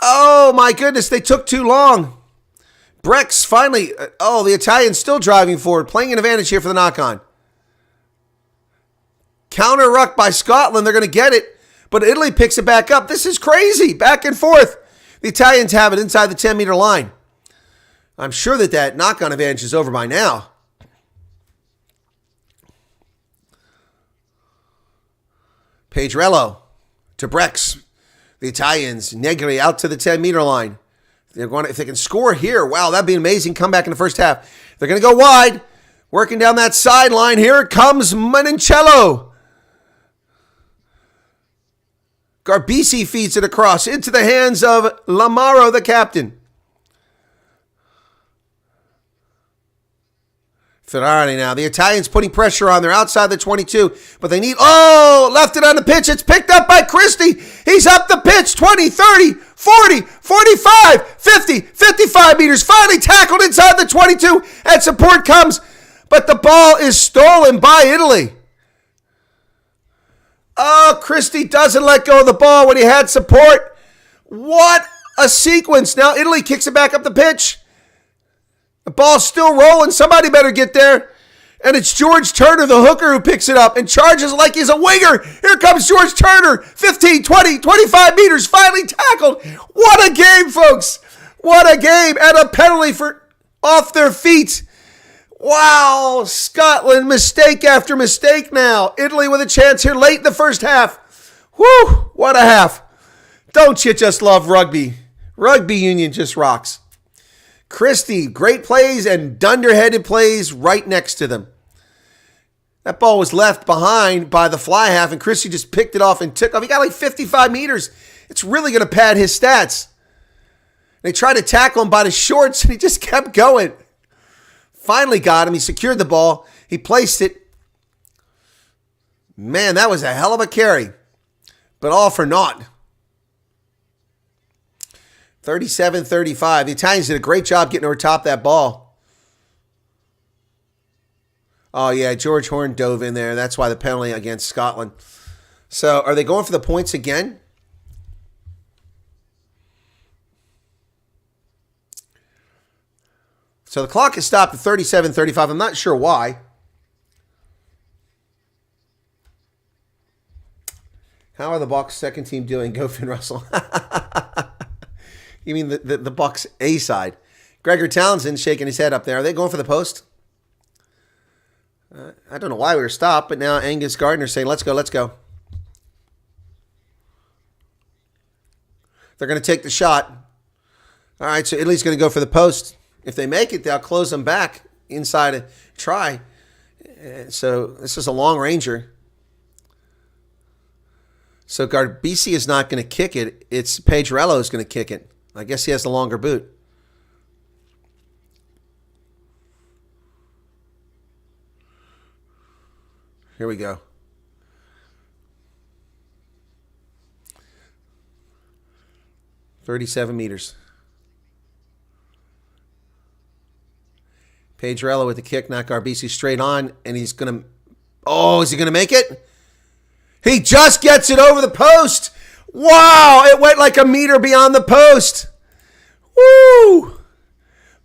A: Oh, my goodness. They took too long. Brex finally. The Italians still driving forward. Playing an advantage here for the knock-on. Counter ruck by Scotland. They're going to get it. But Italy picks it back up. This is crazy. Back and forth. The Italians have it inside the 10-meter line. I'm sure that knock-on advantage is over by now. Pedrello to Brex. The Italians, Negri out to the 10-meter line. They're going if they can score here, wow, that'd be an amazing comeback in the first half. They're going to go wide, working down that sideline. Here it comes, Manincello. Garbisi feeds it across into the hands of Lamaro, the captain. Ferrari now. The Italians putting pressure on. They're outside the 22, but they need, left it on the pitch. It's picked up by Christie. He's up the pitch, 20, 30, 40, 45, 50, 55 meters. Finally tackled inside the 22, and support comes, but the ball is stolen by Italy. Oh, Christie doesn't let go of the ball when he had support. What a sequence. Now Italy kicks it back up the pitch. The ball's still rolling. Somebody better get there. And it's George Turner, the hooker, who picks it up and charges like he's a winger. Here comes George Turner. 15, 20, 25 meters. Finally tackled. What a game, folks. What a game. And a penalty for off their feet. Wow. Scotland, mistake after mistake now. Italy with a chance here late in the first half. Whew. What a half. Don't you just love rugby? Rugby union just rocks. Christie, great plays and dunderheaded plays right next to them. That ball was left behind by the fly half, and Christie just picked it off and took off. He got like 55 meters. It's really going to pad his stats. They tried to tackle him by the shorts, and he just kept going. Finally got him. He secured the ball. He placed it. Man, that was a hell of a carry, but all for naught. 37-35. The Italians did a great job getting over top that ball. Oh, yeah, George Horn dove in there. That's why the penalty against Scotland. So, are they going for the points again? So, the clock has stopped at 37-35. I'm not sure why. How are the Bucs second team doing? Go Finn Russell. You mean the Bucs A side? Gregor Townsend shaking his head up there. Are they going for the post? I don't know why we were stopped, but now Angus Gardner saying, let's go, let's go. They're going to take the shot. All right, so Italy's going to go for the post. If they make it, they'll close them back inside a try. So this is a long ranger. So Garbisi is not going to kick it. It's Pedrello who's going to kick it. I guess he has the longer boot. Here we go. "37 meters. Pedrello with the kick, not Garbisi straight on, and he's going to... Oh, is he going to make it? He just gets it over the post. Wow, it went like a meter beyond the post. Woo!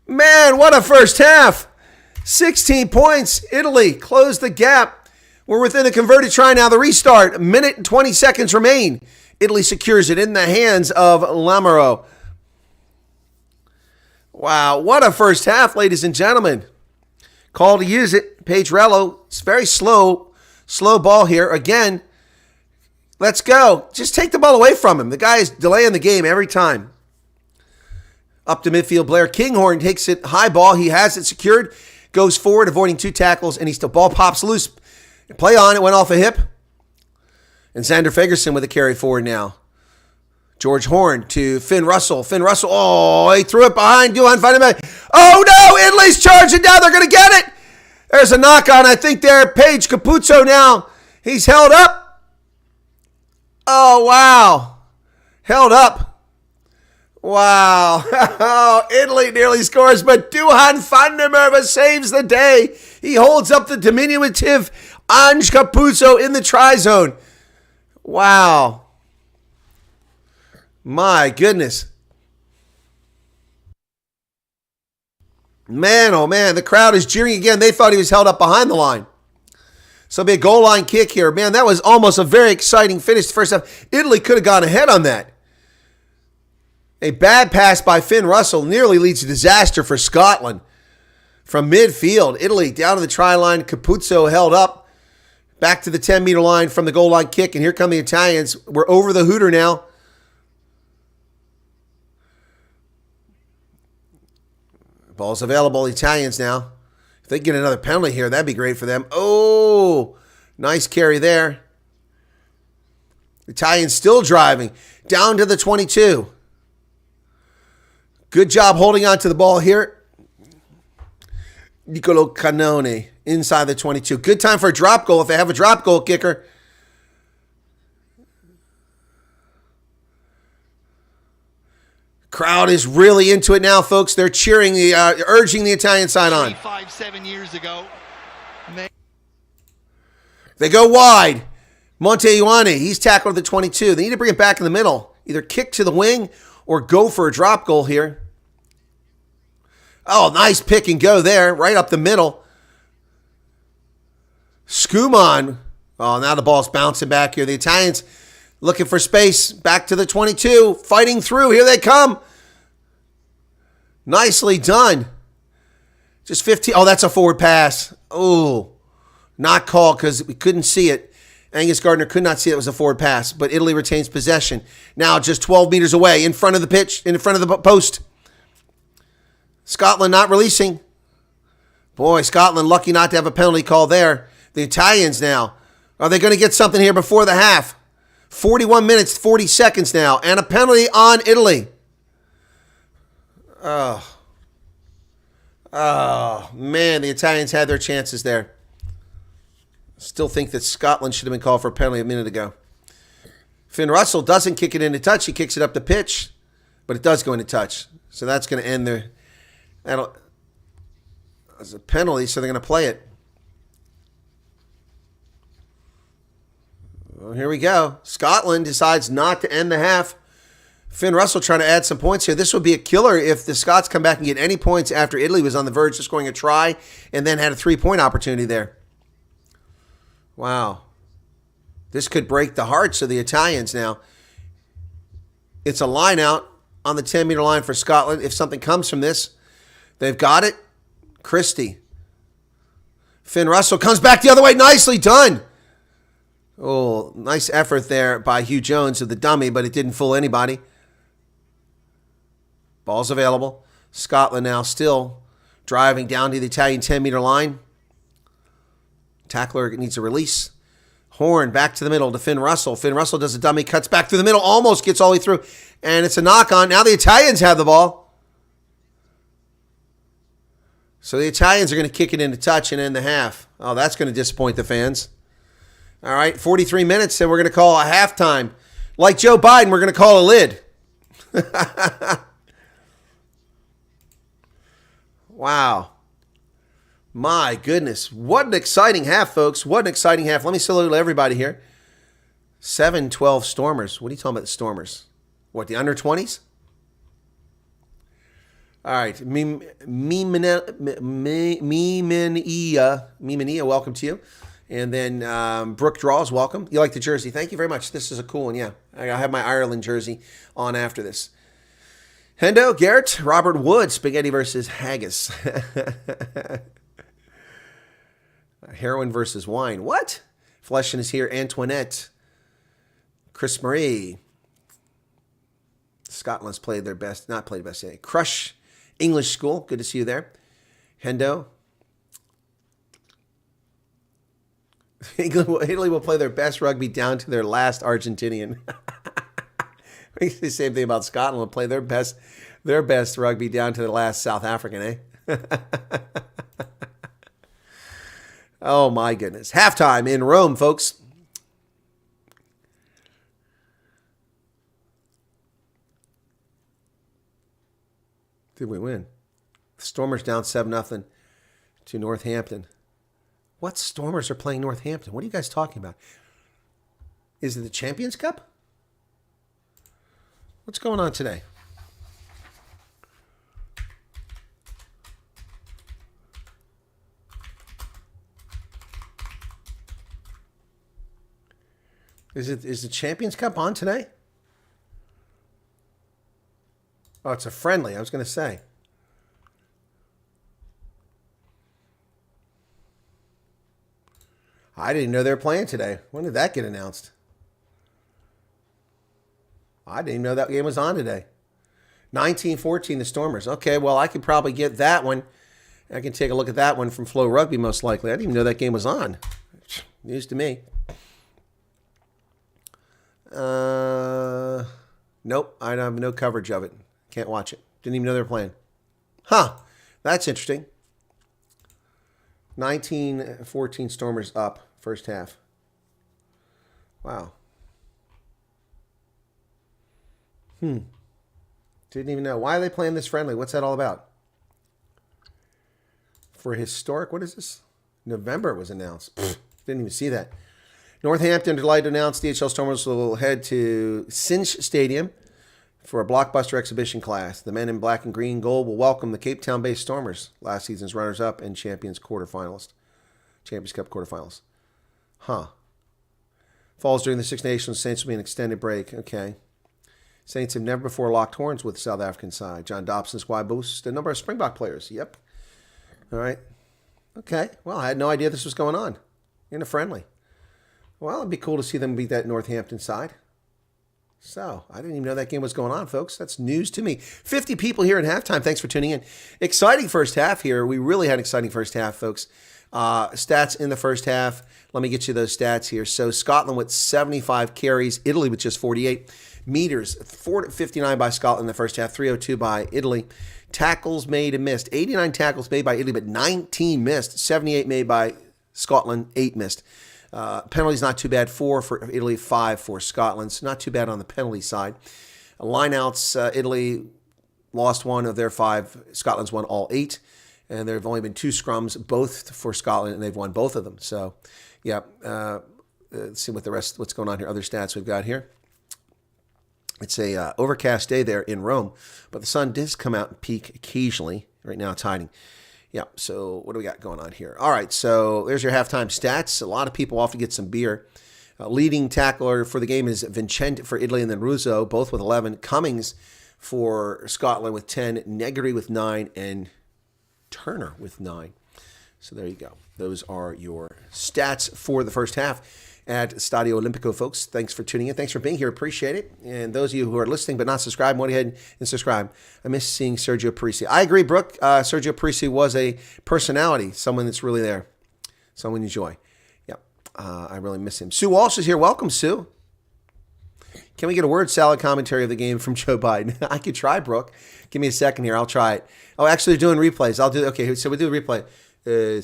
A: Man, what a first half. 16 points. Italy closed the gap. We're within a converted try now. The restart. A minute and 20 seconds remain. Italy secures it in the hands of Lamaro. Wow, what a first half, ladies and gentlemen. Call to use it. Pedrello. It's very slow ball here. Again, let's go. Just take the ball away from him. The guy is delaying the game every time. Up to midfield, Blair Kinghorn takes it high ball. He has it secured. Goes forward, avoiding two tackles, and the ball pops loose. Play on. It went off a hip. And Xander Fagerson with a carry forward now. George Horn to Finn Russell. Finn Russell, oh, he threw it behind Johan Funderman. Oh, no, Italy's charging down. They're going to get it. There's a knock on, I think, there. Paige Capuzzo now. He's held up. Oh, wow. Held up. Wow. Italy nearly scores, but Johan Funderman saves the day. He holds up the diminutive Ange Capuzzo in the try zone. Wow. My goodness. Man, oh man, the crowd is jeering again. They thought he was held up behind the line. So it'll be a goal line kick here. Man, that was almost a very exciting finish the first half. Italy could have gone ahead on that. A bad pass by Finn Russell nearly leads to disaster for Scotland. From midfield, Italy down to the try line. Capuzzo held up. Back to the 10-meter line from the goal line kick. And here come the Italians. We're over the hooter now. Ball's available. The Italians now. If they get another penalty here, that'd be great for them. Oh, nice carry there. The Italians still driving. Down to the 22. Good job holding on to the ball here. Nicolo Cannone inside the 22. Good time for a drop goal if they have a drop goal kicker. Crowd is really into it now, folks. They're cheering, urging the Italian side on.
B: 5-7 years ago.
A: They go wide. Montejuani, he's tackled at the 22. They need to bring it back in the middle. Either kick to the wing or go for a drop goal here. Oh, nice pick and go there, right up the middle. Schumann. Oh, now the ball's bouncing back here. The Italians looking for space. Back to the 22. Fighting through. Here they come. Nicely done. Just 15. Oh, that's a forward pass. Oh, not called because we couldn't see it. Angus Gardner could not see it was a forward pass, but Italy retains possession. Now just 12 meters away in front of the pitch, in front of the post. Scotland not releasing. Boy, Scotland lucky not to have a penalty call there. The Italians now. Are they going to get something here before the half? 41 minutes, 40 seconds now, and a penalty on Italy. Oh, man, the Italians had their chances there. Still think that Scotland should have been called for a penalty a minute ago. Finn Russell doesn't kick it into touch. He kicks it up the pitch, but it does go into touch. So that's going to end the... That's a penalty, so they're going to play it. Well, here we go. Scotland decides not to end the half. Finn Russell trying to add some points here. This would be a killer if the Scots come back and get any points after Italy was on the verge of scoring a try and then had a 3-point opportunity there. Wow. This could break the hearts of the Italians now. It's a line out on the 10-meter line for Scotland. If something comes from this, they've got it. Christie. Finn Russell comes back the other way. Nicely done. Oh, nice effort there by Hugh Jones of the dummy, but it didn't fool anybody. Ball's available. Scotland now still driving down to the Italian 10-meter line. Tackler needs a release. Horn back to the middle to Finn Russell. Finn Russell does a dummy, cuts back through the middle, almost gets all the way through. And it's a knock-on. Now the Italians have the ball. So the Italians are going to kick it into touch and end the half. Oh, that's going to disappoint the fans. All right, 43 minutes, and we're going to call a halftime. Like Joe Biden, we're going to call a lid. Wow. My goodness. What an exciting half, folks. What an exciting half. Let me salute everybody here. 7-12 Stormers. What are you talking about, the Stormers? What, the under 20s? All right. Mimania, welcome to you. And then Brooke Draws, welcome. You like the jersey. Thank you very much. This is a cool one, yeah. I have my Ireland jersey on after this. Hendo, Garrett, Robert Wood, spaghetti versus haggis. Heroin versus wine. What? Fleshin is here. Antoinette. Chris Marie. Scotland's played their best. Not played best yet. Crush English School. Good to see you there. Hendo. Italy will play their best rugby down to their last Argentinian. The same thing about Scotland. Will play their best rugby down to the last South African, eh? Oh my goodness. Halftime in Rome, folks. Did we win? The Stormers down 7-0 to Northampton. What Stormers are playing Northampton? What are you guys talking about? Is it the Champions Cup? What's going on today? Is the Champions Cup on today? Oh, it's a friendly. I was going to say. I didn't know they were playing today. When did that get announced? I didn't even know that game was on today. 19-14, the Stormers. Okay, well, I could probably get that one. I can take a look at that one from Flow Rugby, most likely. I didn't even know that game was on. News to me. Nope, I have no coverage of it. Can't watch it. Didn't even know they were playing. Huh, that's interesting. 19-14 Stormers up, first half. Wow. Didn't even know. Why are they playing this friendly? What's that all about? For historic, what is this? November it was announced. Didn't even see that. Northampton delighted to announce DHL Stormers will head to Cinch Stadium for a blockbuster exhibition class. The men in black and green gold will welcome the Cape Town-based Stormers, last season's runners-up and Champions Cup quarterfinalists. Huh. Falls during the Six Nations. Saints will be an extended break. Okay. Saints have never before locked horns with the South African side. John Dobson's squad boasts a number of Springbok players. Yep. All right. Okay. Well, I had no idea this was going on in a friendly. Well, it'd be cool to see them beat that Northampton side. So, I didn't even know that game was going on, folks. That's news to me. 50 people here at halftime. Thanks for tuning in. Exciting first half here. We really had an exciting first half, folks. Stats in the first half. Let me get you those stats here. So, Scotland with 75 carries. Italy with just 48. Meters, 459 by Scotland in the first half. 302 by Italy. Tackles made and missed. 89 tackles made by Italy, but 19 missed. 78 made by Scotland. 8 missed. Penalties not too bad. 4 for Italy, 5 for Scotland. So not too bad on the penalty side. Lineouts, Italy lost 1 of their 5. Scotland's won all 8. And there have only been 2 scrums, both for Scotland, and they've won both of them. So, yeah. Let's see what's going on here. Other stats we've got here. It's a overcast day there in Rome, but the sun does come out and peak occasionally. Right now it's hiding. Yeah, so what do we got going on here? All right, so there's your halftime stats. A lot of people off to get some beer. Leading tackler for the game is Vincent for Italy and then Russo, both with 11. Cummings for Scotland with 10. Negri with 9. And Turner with 9. So there you go. Those are your stats for the first half at Stadio Olimpico, folks. Thanks for tuning in. Thanks for being here. Appreciate it. And those of you who are listening but not subscribed, go ahead and subscribe. I miss seeing Sergio Parisi. I agree, Brooke. Sergio Parisi was a personality, someone that's really there, someone you enjoy. Yep. I really miss him. Sue Walsh is here. Welcome, Sue. Can we get a word salad commentary of the game from Joe Biden? I could try, Brooke. Give me a second here. I'll try it. Oh, actually, they're doing replays. Okay, so we'll do a replay.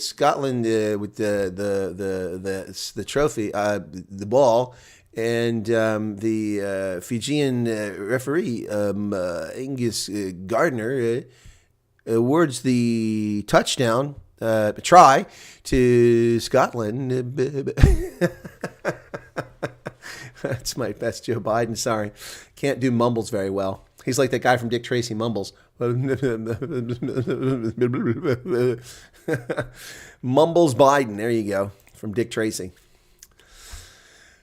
A: Scotland with the trophy, the ball, and the Fijian referee Angus Gardner awards the touchdown try to Scotland. That's my best Joe Biden. Sorry, can't do mumbles very well. He's like that guy from Dick Tracy, mumbles. Mumbles Biden. There you go. From Dick Tracy.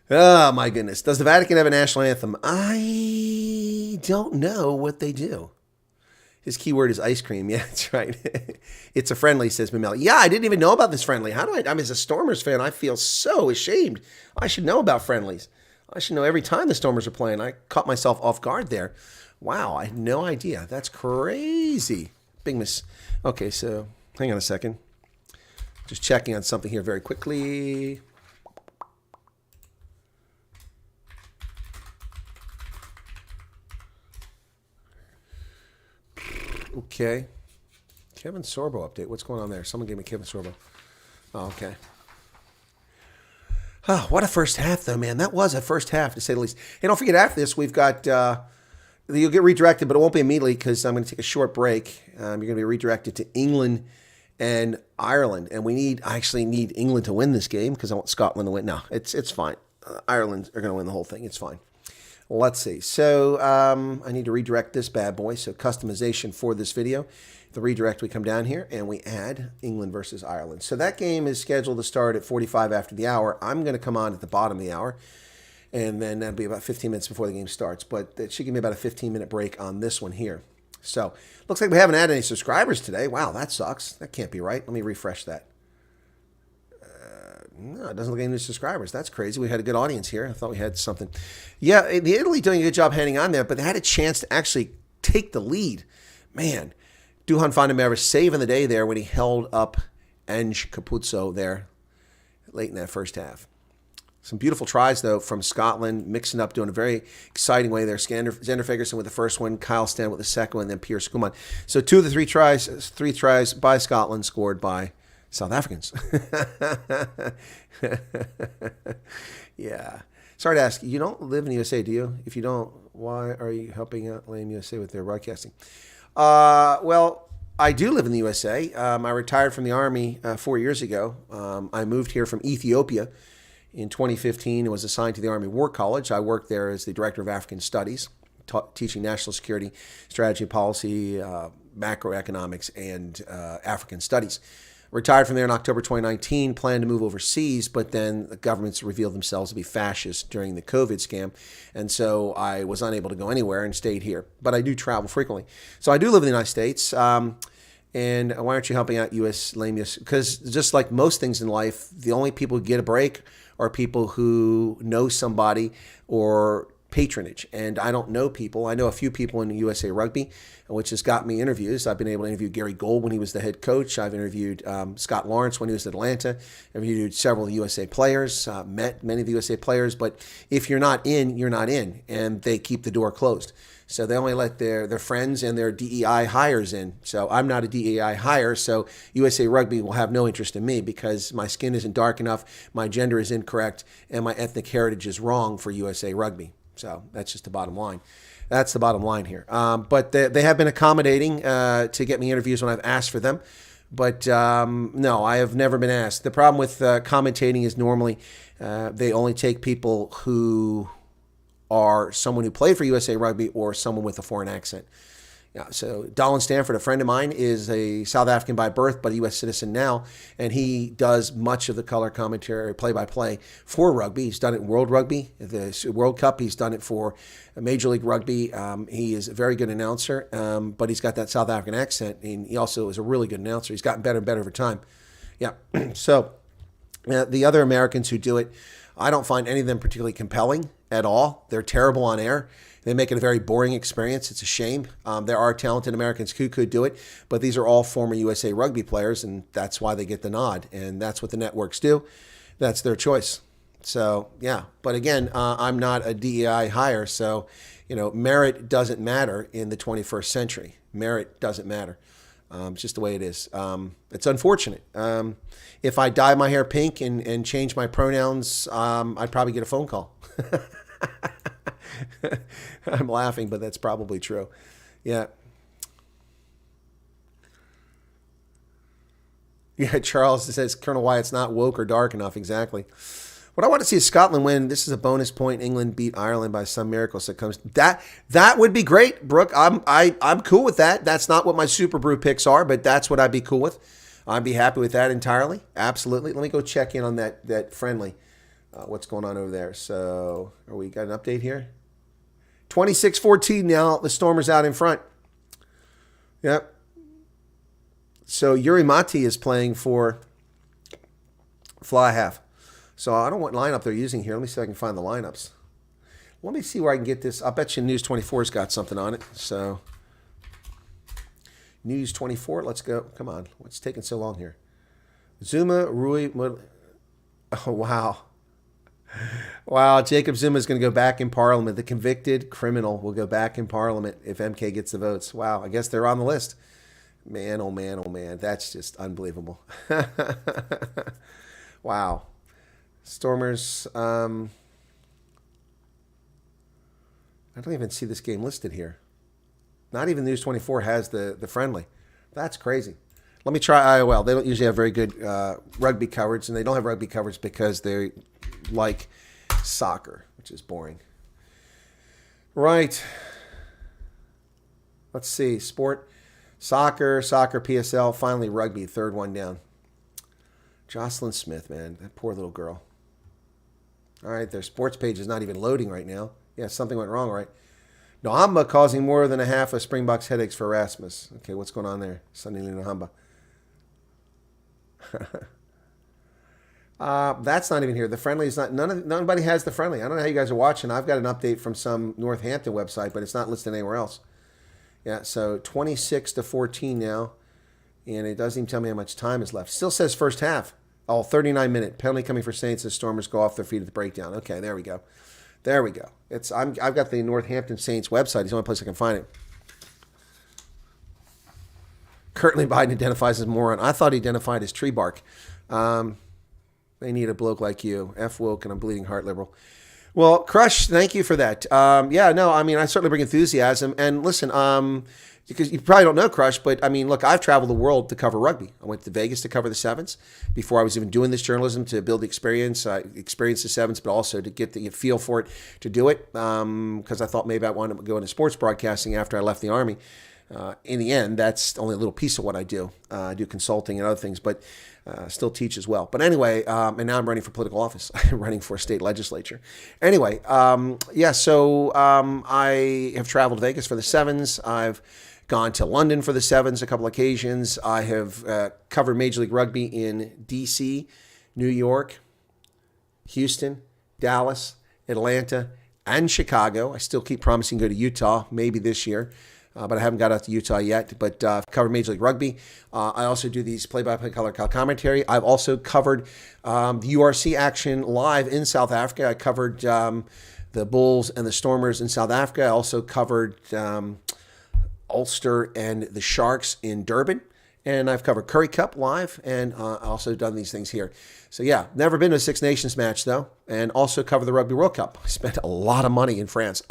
A: Oh, my goodness. Does the Vatican have a national anthem? I don't know what they do. His keyword is ice cream. Yeah, that's right. It's a friendly, says Mamel. Yeah, I didn't even know about this friendly. I'm as a Stormers fan, I feel so ashamed. I should know about friendlies. I should know every time the Stormers are playing. I caught myself off guard there. Wow, I had no idea. That's crazy. Big miss. Okay, so hang on a second. Just checking on something here very quickly. Okay. Kevin Sorbo update. What's going on there? Someone gave me Kevin Sorbo. Oh, okay. Oh, what a first half, though, man. That was a first half, to say the least. Hey, don't forget, after this, we've got... you'll get redirected, but it won't be immediately because I'm going to take a short break. You're going to be redirected to England and Ireland. And I actually need England to win this game because I want Scotland to win. No, it's fine. Ireland are going to win the whole thing. It's fine. Let's see. So I need to redirect this bad boy. So customization for this video. The redirect, we come down here and we add England versus Ireland. So that game is scheduled to start at 45 after the hour. I'm going to come on at the bottom of the hour. And then that'll be about 15 minutes before the game starts. But it should give me about a 15-minute break on this one here. So looks like we haven't had any subscribers today. Wow, that sucks. That can't be right. Let me refresh that. No, it doesn't look like any new subscribers. That's crazy. We had a good audience here. I thought we had something. Yeah, the Italy doing a good job hanging on there, but they had a chance to actually take the lead. Man, Duhan van der Merwe saving the day there when he held up Enge Capuzzo there late in that first half. Some beautiful tries, though, from Scotland, mixing up, doing a very exciting way there. Xander Fagerson with the first one, Kyle Stan with the second one, and then Piers Kuman. So two of the three tries by Scotland scored by South Africans. Yeah. Sorry to ask, you don't live in the USA, do you? If you don't, why are you helping out Lame USA with their broadcasting? Well, I do live in the USA. I retired from the Army 4 years ago. I moved here from Ethiopia in 2015 and was assigned to the Army War College. I worked there as the Director of African Studies, teaching national security, strategy, policy, macroeconomics, and African studies. Retired from there in October 2019, planned to move overseas, but then the governments revealed themselves to be fascist during the COVID scam. And so I was unable to go anywhere and stayed here. But I do travel frequently. So I do live in the United States. And why aren't you helping out U.S. lameness? Because just like most things in life, the only people who get a break are people who know somebody or patronage. And I don't know people. I know a few people in USA Rugby, which has got me interviews. I've been able to interview Gary Gold when he was the head coach. I've interviewed Scott Lawrence when he was at Atlanta. I've interviewed several USA players, met many of the USA players. But if you're not in, you're not in. And they keep the door closed. So they only let their friends and their DEI hires in. So I'm not a DEI hire, so USA Rugby will have no interest in me because my skin isn't dark enough, my gender is incorrect, and my ethnic heritage is wrong for USA Rugby. So that's just the bottom line. That's the bottom line here. But they have been accommodating to get me interviews when I've asked for them. But no, I have never been asked. The problem with commentating is normally they only take people who are someone who played for USA Rugby or someone with a foreign accent. Yeah, so Talon Stanford, a friend of mine, is a South African by birth, but a U.S. citizen now, and he does much of the color commentary, play-by-play for rugby. He's done it in World Rugby, the World Cup. He's done it for Major League Rugby. He is a very good announcer, but he's got that South African accent, and he also is a really good announcer. He's gotten better and better over time. Yeah, so the other Americans who do it, I don't find any of them particularly compelling at all. They're terrible on air. They make it a very boring experience. It's a shame. There are talented Americans who could do it, but these are all former USA Rugby players, and that's why they get the nod. And that's what the networks do. That's their choice. So, yeah. But again, I'm not a DEI hire, so, merit doesn't matter in the 21st century. Merit doesn't matter. It's just the way it is. It's unfortunate. If I dye my hair pink and change my pronouns, I'd probably get a phone call. I'm laughing, but that's probably true. Yeah. Yeah, Charles says Colonel Wyatt's not woke or dark enough. Exactly. What I want to see is Scotland win. This is a bonus point. England beat Ireland by some miracle. So it comes that would be great, Brooke. I'm cool with that. That's not what my Super Brew picks are, but that's what I'd be cool with. I'd be happy with that entirely. Absolutely. Let me go check in on that friendly. What's going on over there? So, are we got an update here? 26-14 now. The Stormers out in front. Yep. So Yuri Mati is playing for fly half. So I don't know what lineup they're using here. Let me see if I can find the lineups. Let me see where I can get this. I bet you News 24's got something on it. So News 24, let's go. Come on. What's taking so long here? Zuma, Rui. Oh, wow. Wow, Jacob Zuma is going to go back in Parliament. The convicted criminal will go back in Parliament if MK gets the votes. Wow, I guess they're on the list. Man, oh man, oh man. That's just unbelievable. Wow. Stormers, I don't even see this game listed here. Not even News 24 has the friendly. That's crazy. Let me try IOL. They don't usually have very good rugby coverage, and they don't have rugby coverage because they like soccer, which is boring. Right. Let's see. Sport, soccer, PSL, finally rugby, third one down. Jocelyn Smith, man, that poor little girl. All right, their sports page is not even loading right now. Yeah, something went wrong, right? Nohamba causing more than a half of Springboks headaches for Erasmus. Okay, what's going on there? Sunny Nohamba. That's not even here. The friendly is not. Nobody has the friendly. I don't know how you guys are watching. I've got an update from some Northampton website, but it's not listed anywhere else. Yeah, so 26-14 now, and it doesn't even tell me how much time is left. Still says first half. Oh, 39-minute penalty coming for Saints as Stormers go off their feet at the breakdown. Okay, there we go. There we go. I've got the Northampton Saints website. It's the only place I can find it. Currently, Biden identifies as moron. I thought he identified as tree bark. They need a bloke like you. F woke and a bleeding heart liberal. Well, Crush, thank you for that. Yeah, no, I mean, I certainly bring enthusiasm. And listen, because you probably don't know, Crush, but I mean, look, I've traveled the world to cover rugby. I went to Vegas to cover the Sevens before I was even doing this journalism to build the experience. I experienced the Sevens, but also to get the feel for it, to do it, because I thought maybe I wanted to go into sports broadcasting after I left the Army. In the end, that's only a little piece of what I do. I do consulting and other things, but still teach as well. But anyway, and now I'm running for political office. I'm running for a state legislature. Anyway, yeah, so I have traveled to Vegas for the Sevens. I've gone to London for the Sevens a couple occasions. I have covered Major League Rugby in D.C., New York, Houston, Dallas, Atlanta, and Chicago. I still keep promising to go to Utah, maybe this year. But I haven't got out to Utah yet. But I've covered Major League Rugby. I also do these play-by-play color commentary. I've also covered the URC action live in South Africa. I covered the Bulls and the Stormers in South Africa. I also covered Ulster and the Sharks in Durban. And I've covered Curry Cup live, and also done these things here. So yeah, never been to a Six Nations match though, and also covered the Rugby World Cup. I spent a lot of money in France,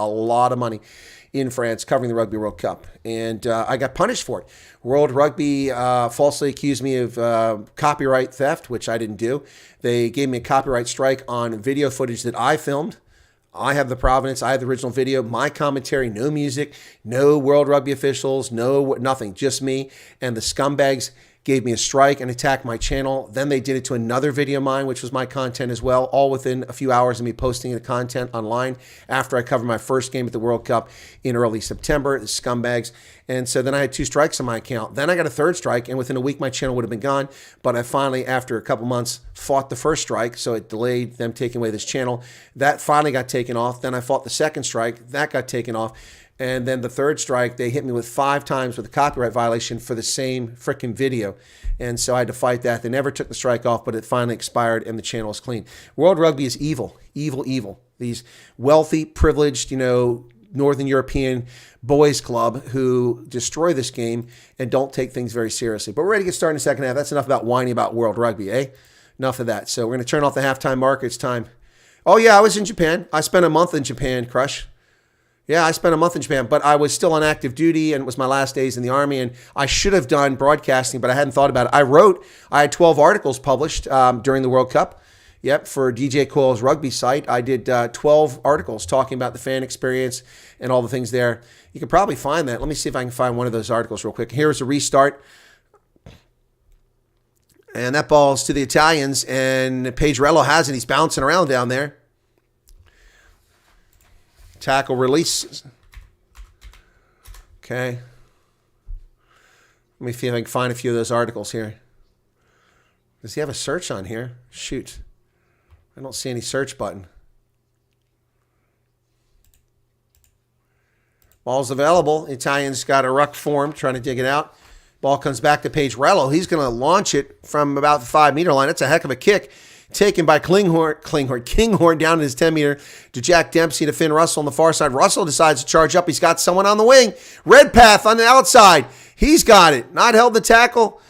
A: covering the Rugby World Cup, and I got punished for it. World Rugby falsely accused me of copyright theft, which I didn't do. They gave me a copyright strike on video footage that I filmed. I have the provenance. I have the original video. My commentary, no music, no World Rugby officials, no nothing, just me. And the scumbags gave me a strike and attacked my channel. Then they did it to another video of mine, which was my content as well, all within a few hours of me posting the content online after I covered my first game at the World Cup in early September, the scumbags. And so then I had 2 strikes on my account. Then I got a 3rd strike, and within a week my channel would have been gone. But I finally, after a couple months, fought the 1st strike, so it delayed them taking away this channel. That finally got taken off. Then I fought the 2nd strike. That got taken off. And then the 3rd strike, they hit me with 5 times with a copyright violation for the same freaking video. And so I had to fight that. They never took the strike off, but it finally expired and the channel is clean. World Rugby is evil, evil, evil. These wealthy, privileged, Northern European boys club who destroy this game and don't take things very seriously. But we're ready to get started in the second half. That's enough about whining about World Rugby, eh? Enough of that. So we're going to turn off the halftime marker. It's time. Oh, yeah, I was in Japan. I spent a month in Japan, Crush. Yeah, I spent a month in Japan, but I was still on active duty, and it was my last days in the Army, and I should have done broadcasting, but I hadn't thought about it. I had 12 articles published during the World Cup. Yep, for DJ Coyle's rugby site. I did 12 articles talking about the fan experience and all the things there. You can probably find that. Let me see if I can find one of those articles real quick. Here's a restart. And that ball's to the Italians, and Pedrello has it. He's bouncing around down there. Tackle release. Okay. Let me see if I can find a few of those articles here. Does he have a search on here? Shoot. I don't see any search button. Ball's available. Italians got a ruck form, trying to dig it out. Ball comes back to Pedrello. He's going to launch it from about the 5-meter line. That's a heck of a kick. taken by Kinghorn down in his 10-meter to Jack Dempsey to Finn Russell on the far side. Russell decides to charge up. He's got someone on the wing. Redpath on the outside. He's got it. Not held the tackle.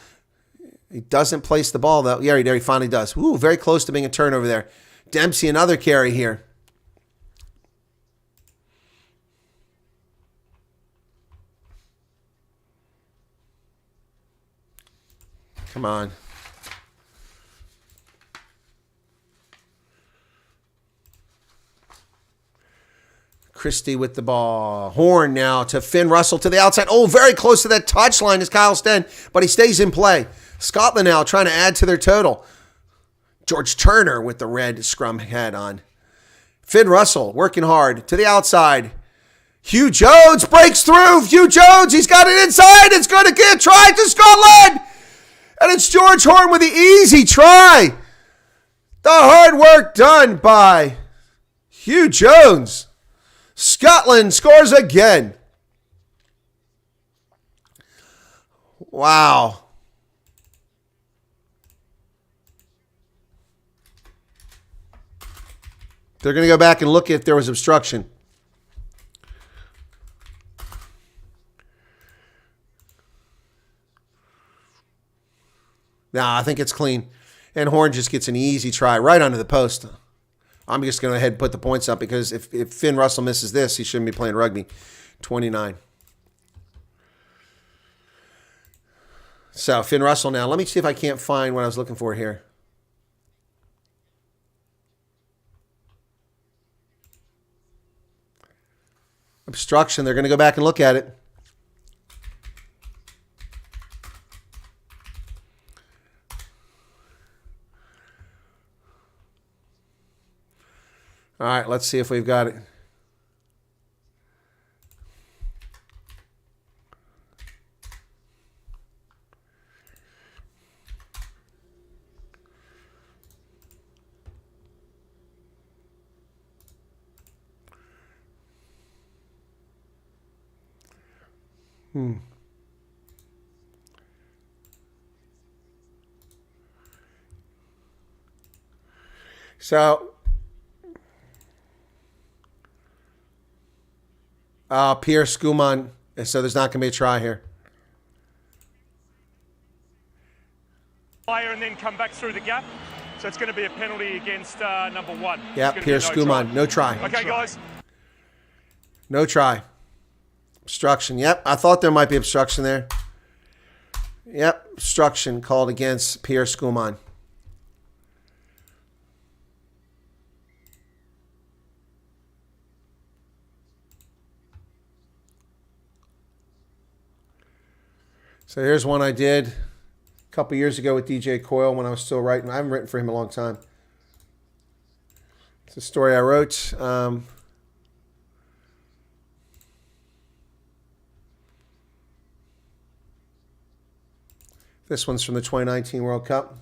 A: He doesn't place the ball, though. Yeah, there he finally does. Ooh, very close to being a turnover there. Dempsey, another carry here. Come on. Christie with the ball. Horn now to Finn Russell to the outside. Oh, very close to that touchline is Kyle Sten, but he stays in play. Scotland now trying to add to their total. George Turner with the red scrum hat on. Finn Russell working hard to the outside. Hugh Jones breaks through. Hugh Jones, he's got it inside. It's going to get tried to Scotland. And it's George Horn with the easy try. The hard work done by Hugh Jones. Scotland scores again. Wow. They're going to go back and look if there was obstruction. Nah, I think it's clean. And Horn just gets an easy try right under the post. I'm just going to go ahead and put the points up because if Finn Russell misses this, he shouldn't be playing rugby. 29. So, Finn Russell now. Let me see if I can't find what I was looking for here. Obstruction. They're going to go back and look at it. All right, let's see if we've got it. So, Pierre Schumann. So there's not going to be a try here.
B: And then come back through the gap. So it's going to be a penalty against number 1.
A: Yeah, Pierre Schumann. No try.
B: Okay, guys.
A: No try. Obstruction. Yep, I thought there might be obstruction there. Yep, obstruction called against Pierre Schumann. So here's one I did a couple years ago with DJ Coyle when I was still writing. I haven't written for him a long time. It's a story I wrote. This one's from the 2019 World Cup.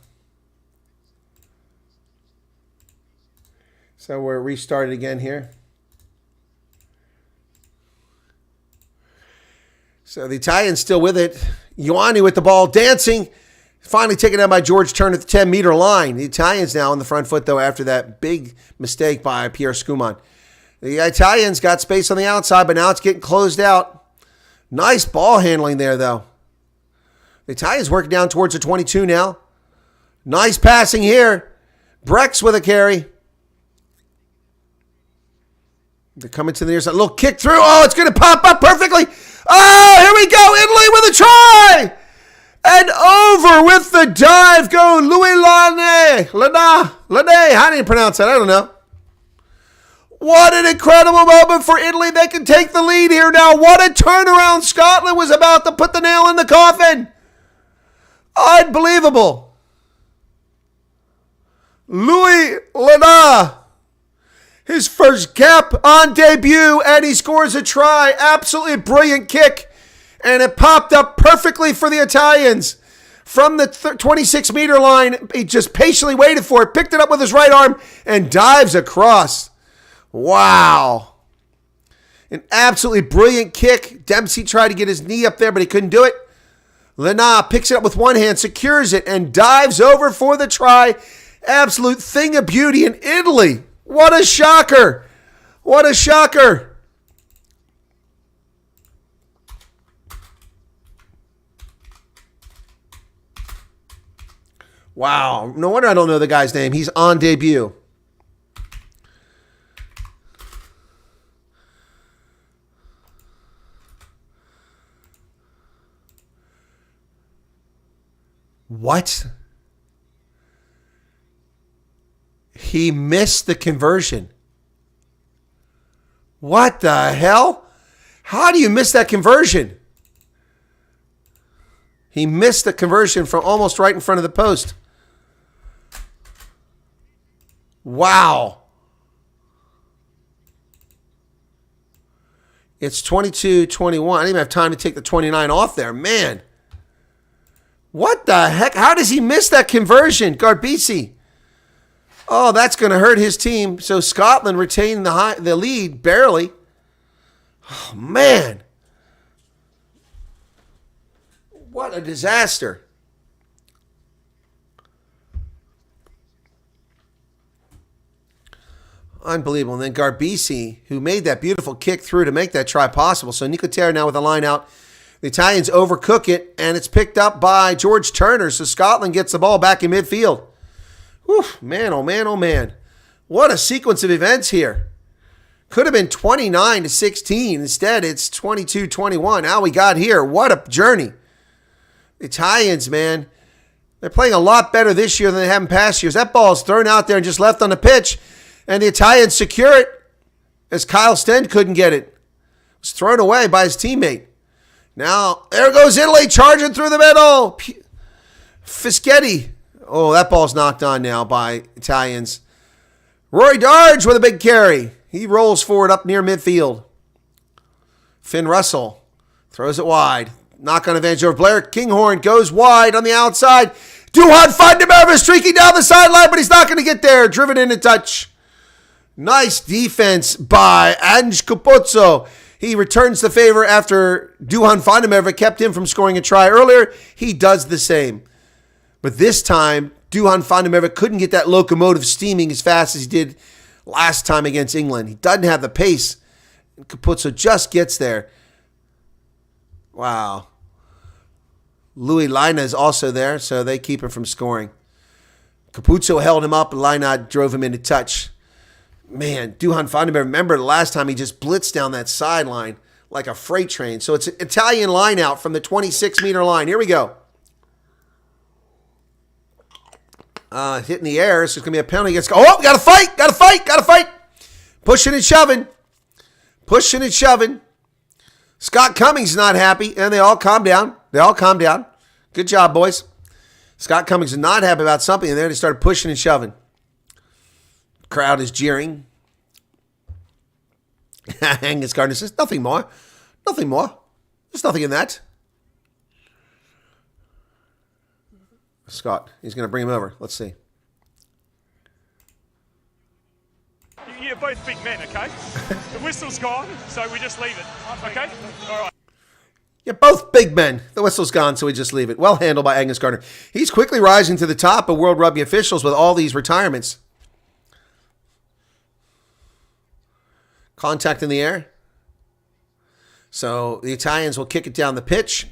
A: So we're restarted again here. So the Italians still with it. Ioane with the ball, dancing. Finally taken down by George Turner at the 10-meter line. The Italians now on the front foot, though, after that big mistake by Pierre Schumann. The Italians got space on the outside, but now it's getting closed out. Nice ball handling there, though. The Italians working down towards the 22 now. Nice passing here. Brex with a carry. They're coming to the near side. A little kick through. Oh, it's going to pop up perfectly. Oh, here we go. Italy with a try. And over with the dive go Louis Lane. How do you pronounce that? I don't know. What an incredible moment for Italy. They can take the lead here now. What a turnaround. Scotland was about to put the nail in the coffin. Unbelievable. Louis Lane. His first cap on debut, and he scores a try. Absolutely brilliant kick. And it popped up perfectly for the Italians. From the 26-meter line, he just patiently waited for it, picked it up with his right arm, and dives across. Wow. An absolutely brilliant kick. Dempsey tried to get his knee up there, but he couldn't do it. Lena picks it up with one hand, secures it, and dives over for the try. Absolute thing of beauty in Italy. What a shocker. What a shocker. Wow. No wonder I don't know the guy's name. He's on debut. What? He missed the conversion. What the hell? How do you miss that conversion? He missed the conversion from almost right in front of the post. Wow. It's 22-21. I didn't even have time to take the 29 off there. Man. What the heck? How does he miss that conversion? Garbisi. Oh, that's going to hurt his team. So Scotland retained the lead barely. Oh, man. What a disaster. Unbelievable. And then Garbisi, who made that beautiful kick through to make that try possible. So Nicotera now with a line out. The Italians overcook it, and it's picked up by George Turner. So Scotland gets the ball back in midfield. Whew, man, oh man, oh man. What a sequence of events here. Could have been 29-16. Instead, it's 22-21. How we got here. What a journey. The Italians, man, they're playing a lot better this year than they have in past years. That ball is thrown out there and just left on the pitch, and the Italians secure it as Kyle Sten couldn't get it. It was thrown away by his teammate. Now, there goes Italy charging through the middle. Fischetti. Oh, that ball's knocked on now by Italians. Rory Darge with a big carry. He rolls forward up near midfield. Finn Russell throws it wide. Knock on advantage over Blair. Kinghorn goes wide on the outside. Duhan Vandenberg streaking down the sideline, but he's not going to get there. Driven in a touch. Nice defense by Ange Capuzzo. He returns the favor after Duhan Vandenberg kept him from scoring a try earlier. He does the same. But this time, Duhan Vandenberg couldn't get that locomotive steaming as fast as he did last time against England. He doesn't have the pace. Capuzzo just gets there. Wow. Louis Lina is also there, so they keep him from scoring. Capuzzo held him up, and Lina drove him into touch. Man, Duhan Vandenberg, remember the last time he just blitzed down that sideline like a freight train. So it's an Italian line out from the 26-meter line. Here we go. Hitting the air, so it's going to be a penalty against... Oh, got to fight, got to fight, got to fight. Pushing and shoving. Pushing and shoving. Scott Cummings is not happy, and they all calm down. They all calm down. Good job, boys. Scott Cummings is not happy about something, and then they started pushing and shoving. Crowd is jeering. Angus Gardner says, nothing more. Nothing more. There's nothing in that. Scott, he's going to bring him over. Let's see.
B: You're both big men, okay? The whistle's gone, so we just leave it, okay? All right.
A: You're both big men. The whistle's gone, so we just leave it. Well handled by Angus Gardner. He's quickly rising to the top of World Rugby officials with all these retirements. Contact in the air. So the Italians will kick it down the pitch.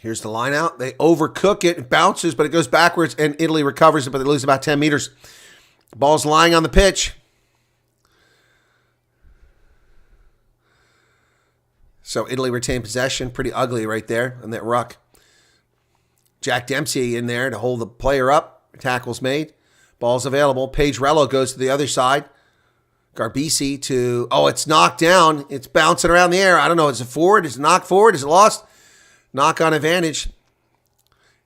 A: Here's the line out. They overcook it. It bounces, but it goes backwards, and Italy recovers it, but they lose about 10 meters. Ball's lying on the pitch. So Italy retained possession. Pretty ugly right there on that ruck. Jack Dempsey in there to hold the player up. Tackle's made. Ball's available. Pagerello goes to the other side. Garbisi to... Oh, it's knocked down. It's bouncing around the air. I don't know. Is it forward? Is it knocked forward? Is it lost? Knock on advantage.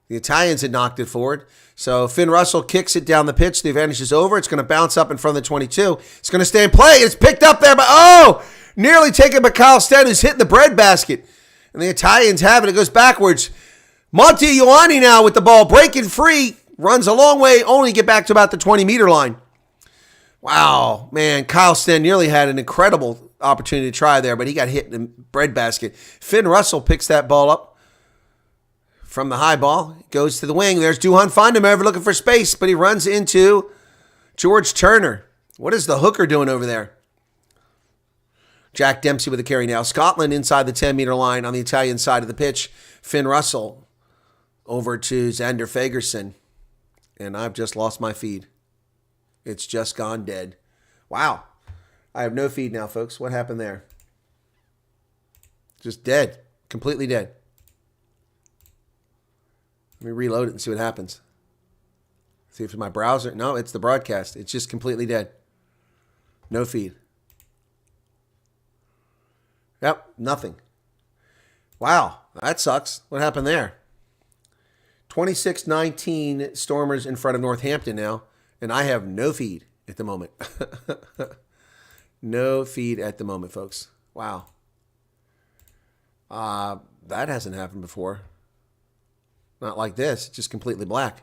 A: The Italians had knocked it forward. So Finn Russell kicks it down the pitch. The advantage is over. It's going to bounce up in front of the 22. It's going to stay in play. It's picked up there, but nearly taken by Kyle Sten, who's hitting the bread basket. And the Italians have it. It goes backwards. Monty Ioane now with the ball, breaking free, runs a long way, only to get back to about the 20-meter line. Wow, man, Kyle Sten nearly had an incredible opportunity to try there, but he got hit in the breadbasket. Finn Russell picks that ball up from the high ball, goes to the wing. There's Duhan Fondemerve looking for space, but he runs into George Turner. What is the hooker doing over there? Jack Dempsey with the carry now. Scotland inside the 10-meter line on the Italian side of the pitch. Finn Russell over to Xander Fagerson. And I've just lost my feed. It's just gone dead. Wow. I have no feed now, folks. What happened there? Just dead. Completely dead. Let me reload it and see what happens. See if it's my browser. No, it's the broadcast. It's just completely dead. No feed. Yep, nothing. Wow, that sucks. What happened there? 26-19 Stormers in front of Northampton now, and I have no feed at the moment. No feed at the moment, folks. Wow. That hasn't happened before. Not like this. It's just completely black.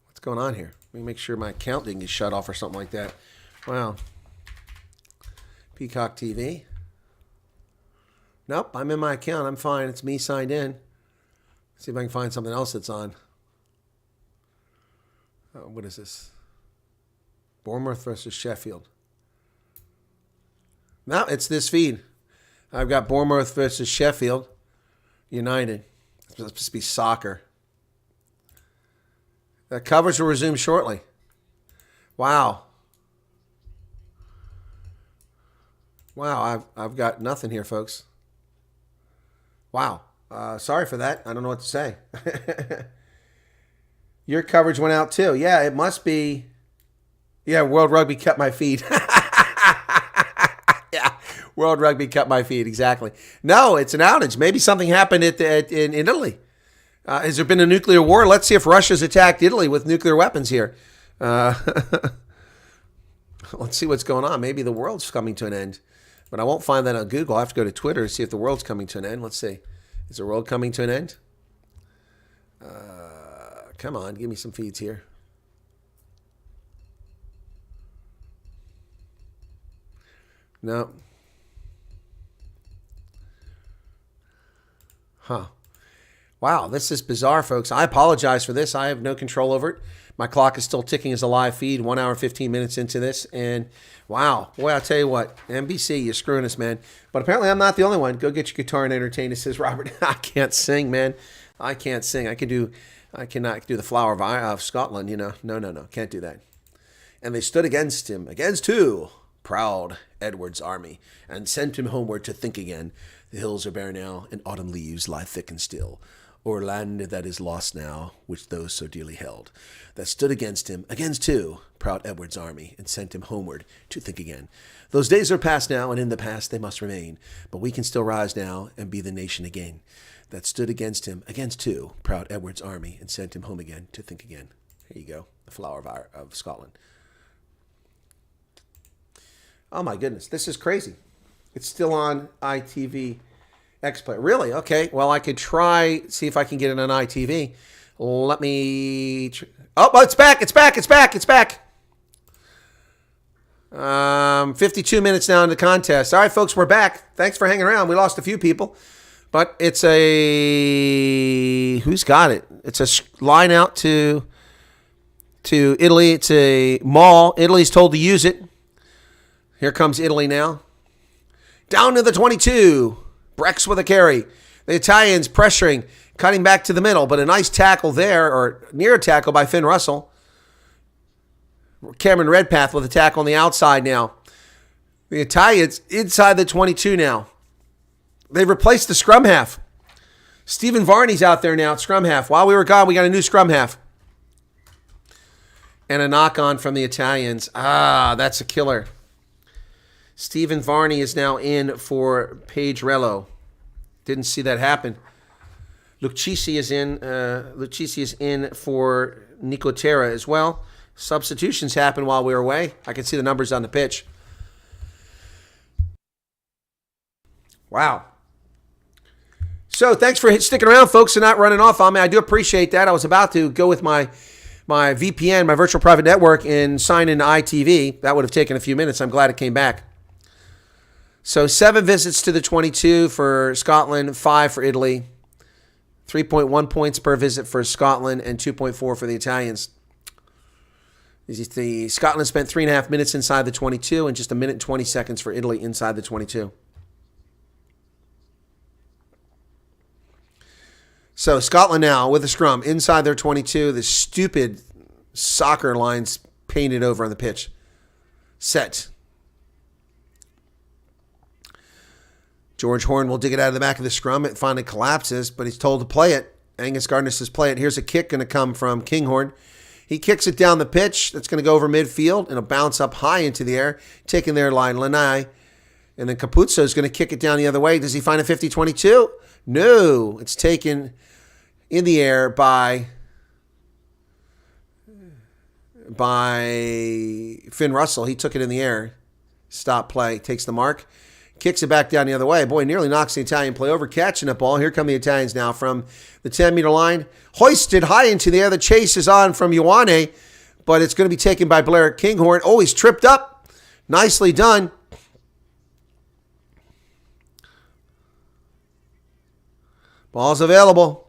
A: What's going on here? Let me make sure my account didn't get shut off or something like that. Wow. Peacock TV. Nope, I'm in my account. I'm fine. It's me signed in. See if I can find something else that's on. What is this? Bournemouth versus Sheffield. No, it's this feed. I've got Bournemouth versus Sheffield United. It's supposed to be soccer. The coverage will resume shortly. Wow. Wow, I've got nothing here, folks. Wow. Sorry for that. I don't know what to say. Your coverage went out too. Yeah, it must be. Yeah, World Rugby cut my feed. Yeah, World Rugby cut my feed. Exactly. No, it's an outage. Maybe something happened in Italy. Has there been a nuclear war? Let's see if Russia's attacked Italy with nuclear weapons here. Let's see what's going on. Maybe the world's coming to an end. But I won't find that on Google. I have to go to Twitter to see if the world's coming to an end. Let's see. Is the world coming to an end? Come on, give me some feeds here. No. Huh. Wow, this is bizarre, folks. I apologize for this. I have no control over it. My clock is still ticking as a live feed, 1 hour, 15 minutes into this. And wow, boy, I'll tell you what, NBC, you're screwing us, man. But apparently I'm not the only one. Go get your guitar and entertain us, says Robert. I can't sing, man. I can't sing. I cannot do the Flower of Scotland, you know. No, can't do that. And they stood against him. Against who? Proud Edward's army, and sent him homeward to think again. The hills are bare now, and autumn leaves lie thick and still. O'er land that is lost now, which those so dearly held, that stood against him, against who? Proud Edward's army, and sent him homeward to think again. Those days are past now, and in the past they must remain, but we can still rise now, and be the nation again. That stood against him, against who? Proud Edward's army, and sent him home again to think again. Here you go, the Flower of Scotland. Oh my goodness, this is crazy. It's still on ITV X-Play. Really? Okay. Well, I could try, see if I can get it on ITV. Let me... Oh, it's back. It's back. 52 minutes now in the contest. All right, folks, we're back. Thanks for hanging around. We lost a few people. But it's a... Who's got it? It's a line out to Italy. It's a maul. Italy's told to use it. Here comes Italy now. Down to the 22. Brex with a carry. The Italians pressuring, cutting back to the middle, but a nice tackle there, or near a tackle by Finn Russell. Cameron Redpath with a tackle on the outside now. The Italians inside the 22 now. They've replaced the scrum half. Stephen Varney's out there now at scrum half. While we were gone, we got a new scrum half. And a knock on from the Italians. That's a killer. Stephen Varney is now in for Paige Rello. Didn't see that happen. Lucchesi is in. Lucchesi is in for Nicotera as well. Substitutions happened while we were away. I can see the numbers on the pitch. Wow. So thanks for sticking around, folks, and not running off on me. I do appreciate that. I was about to go with my VPN, my virtual private network, and sign into ITV. That would have taken a few minutes. I'm glad it came back. So 7 visits to the 22 for Scotland, 5 for Italy, 3.1 points per visit for Scotland, and 2.4 for the Italians. Scotland spent 3.5 minutes inside the 22 and just 1 minute and 20 seconds for Italy inside the 22. So Scotland now with a scrum inside their 22. The stupid soccer lines painted over on the pitch. Set. George Horn will dig it out of the back of the scrum. It finally collapses, but he's told to play it. Angus Gardner says play it. Here's a kick going to come from Kinghorn. He kicks it down the pitch. That's going to go over midfield and it'll bounce up high into the air, taking their line Lanai. And then Capuzzo is going to kick it down the other way. Does he find a 50-22? No. It's taken in the air by Finn Russell. He took it in the air. Stop play. Takes the mark. Kicks it back down the other way. Boy, nearly knocks the Italian play over. Catching that ball. Here come the Italians now from the 10-meter line. Hoisted high into the air. The chase is on from Ioane, but it's going to be taken by Blair Kinghorn. Oh, he's tripped up. Nicely done. Ball's available.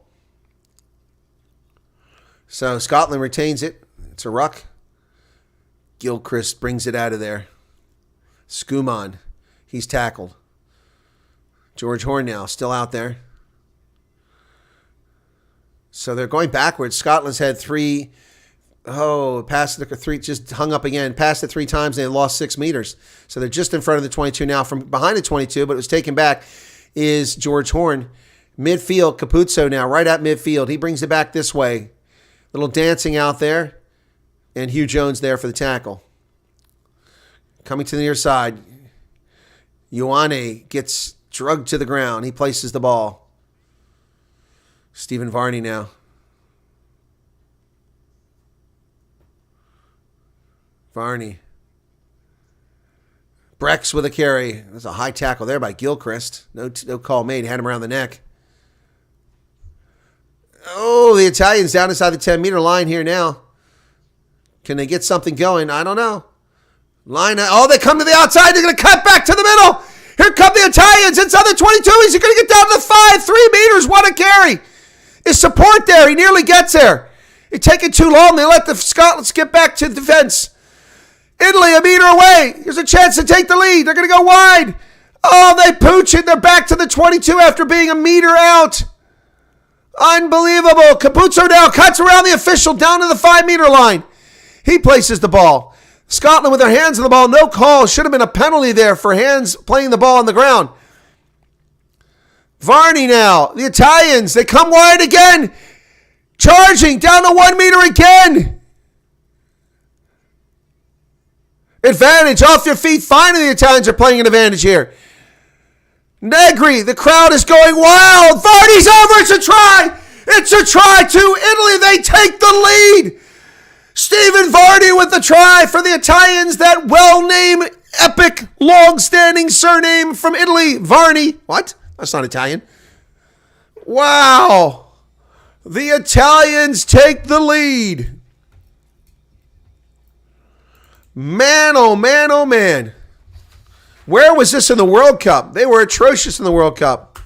A: So Scotland retains it. It's a ruck. Gilchrist brings it out of there. Skuman. He's tackled. George Horn now still out there. So they're going backwards. Scotland's had three. Passed the three, just hung up again. Passed it 3 times and they lost 6 meters. So they're just in front of the 22 now. From behind the 22, but it was taken back, is George Horn. Midfield, Capuzzo now, right at midfield. He brings it back this way. Little dancing out there. And Hugh Jones there for the tackle. Coming to the near side. Ioane gets drugged to the ground. He places the ball. Stephen Varney now. Varney. Brex with a carry. There's a high tackle there by Gilchrist. No call made. Had him around the neck. Oh, the Italians down inside the 10-meter line here now. Can they get something going? I don't know. They come to the outside. They're going to cut back to the middle. Here come the Italians. Inside the 22. He's going to get down to the 5. 3 meters. What a carry. His support there. He nearly gets there. It's taking too long. They let the Scots get back to defense. Italy 1 meter away. Here's a chance to take the lead. They're going to go wide. Oh, they pooch it. They're back to the 22 after being 1 meter out. Unbelievable. Capuzzo now cuts around the official down to the 5-meter line. He places the ball. Scotland with their hands on the ball. No call. Should have been a penalty there for hands playing the ball on the ground. Varney now. The Italians. They come wide again. Charging down to 1 meter again. Advantage off your feet. Finally, the Italians are playing an advantage here. Negri, the crowd is going wild. Varney's over. It's a try. It's a try to Italy. They take the lead. Stephen Varney with the try for the Italians. That well-named, epic, long-standing surname from Italy. Varney. What? That's not Italian. Wow. The Italians take the lead. Man, oh man, oh man. Where was this in the World Cup? They were atrocious in the World Cup.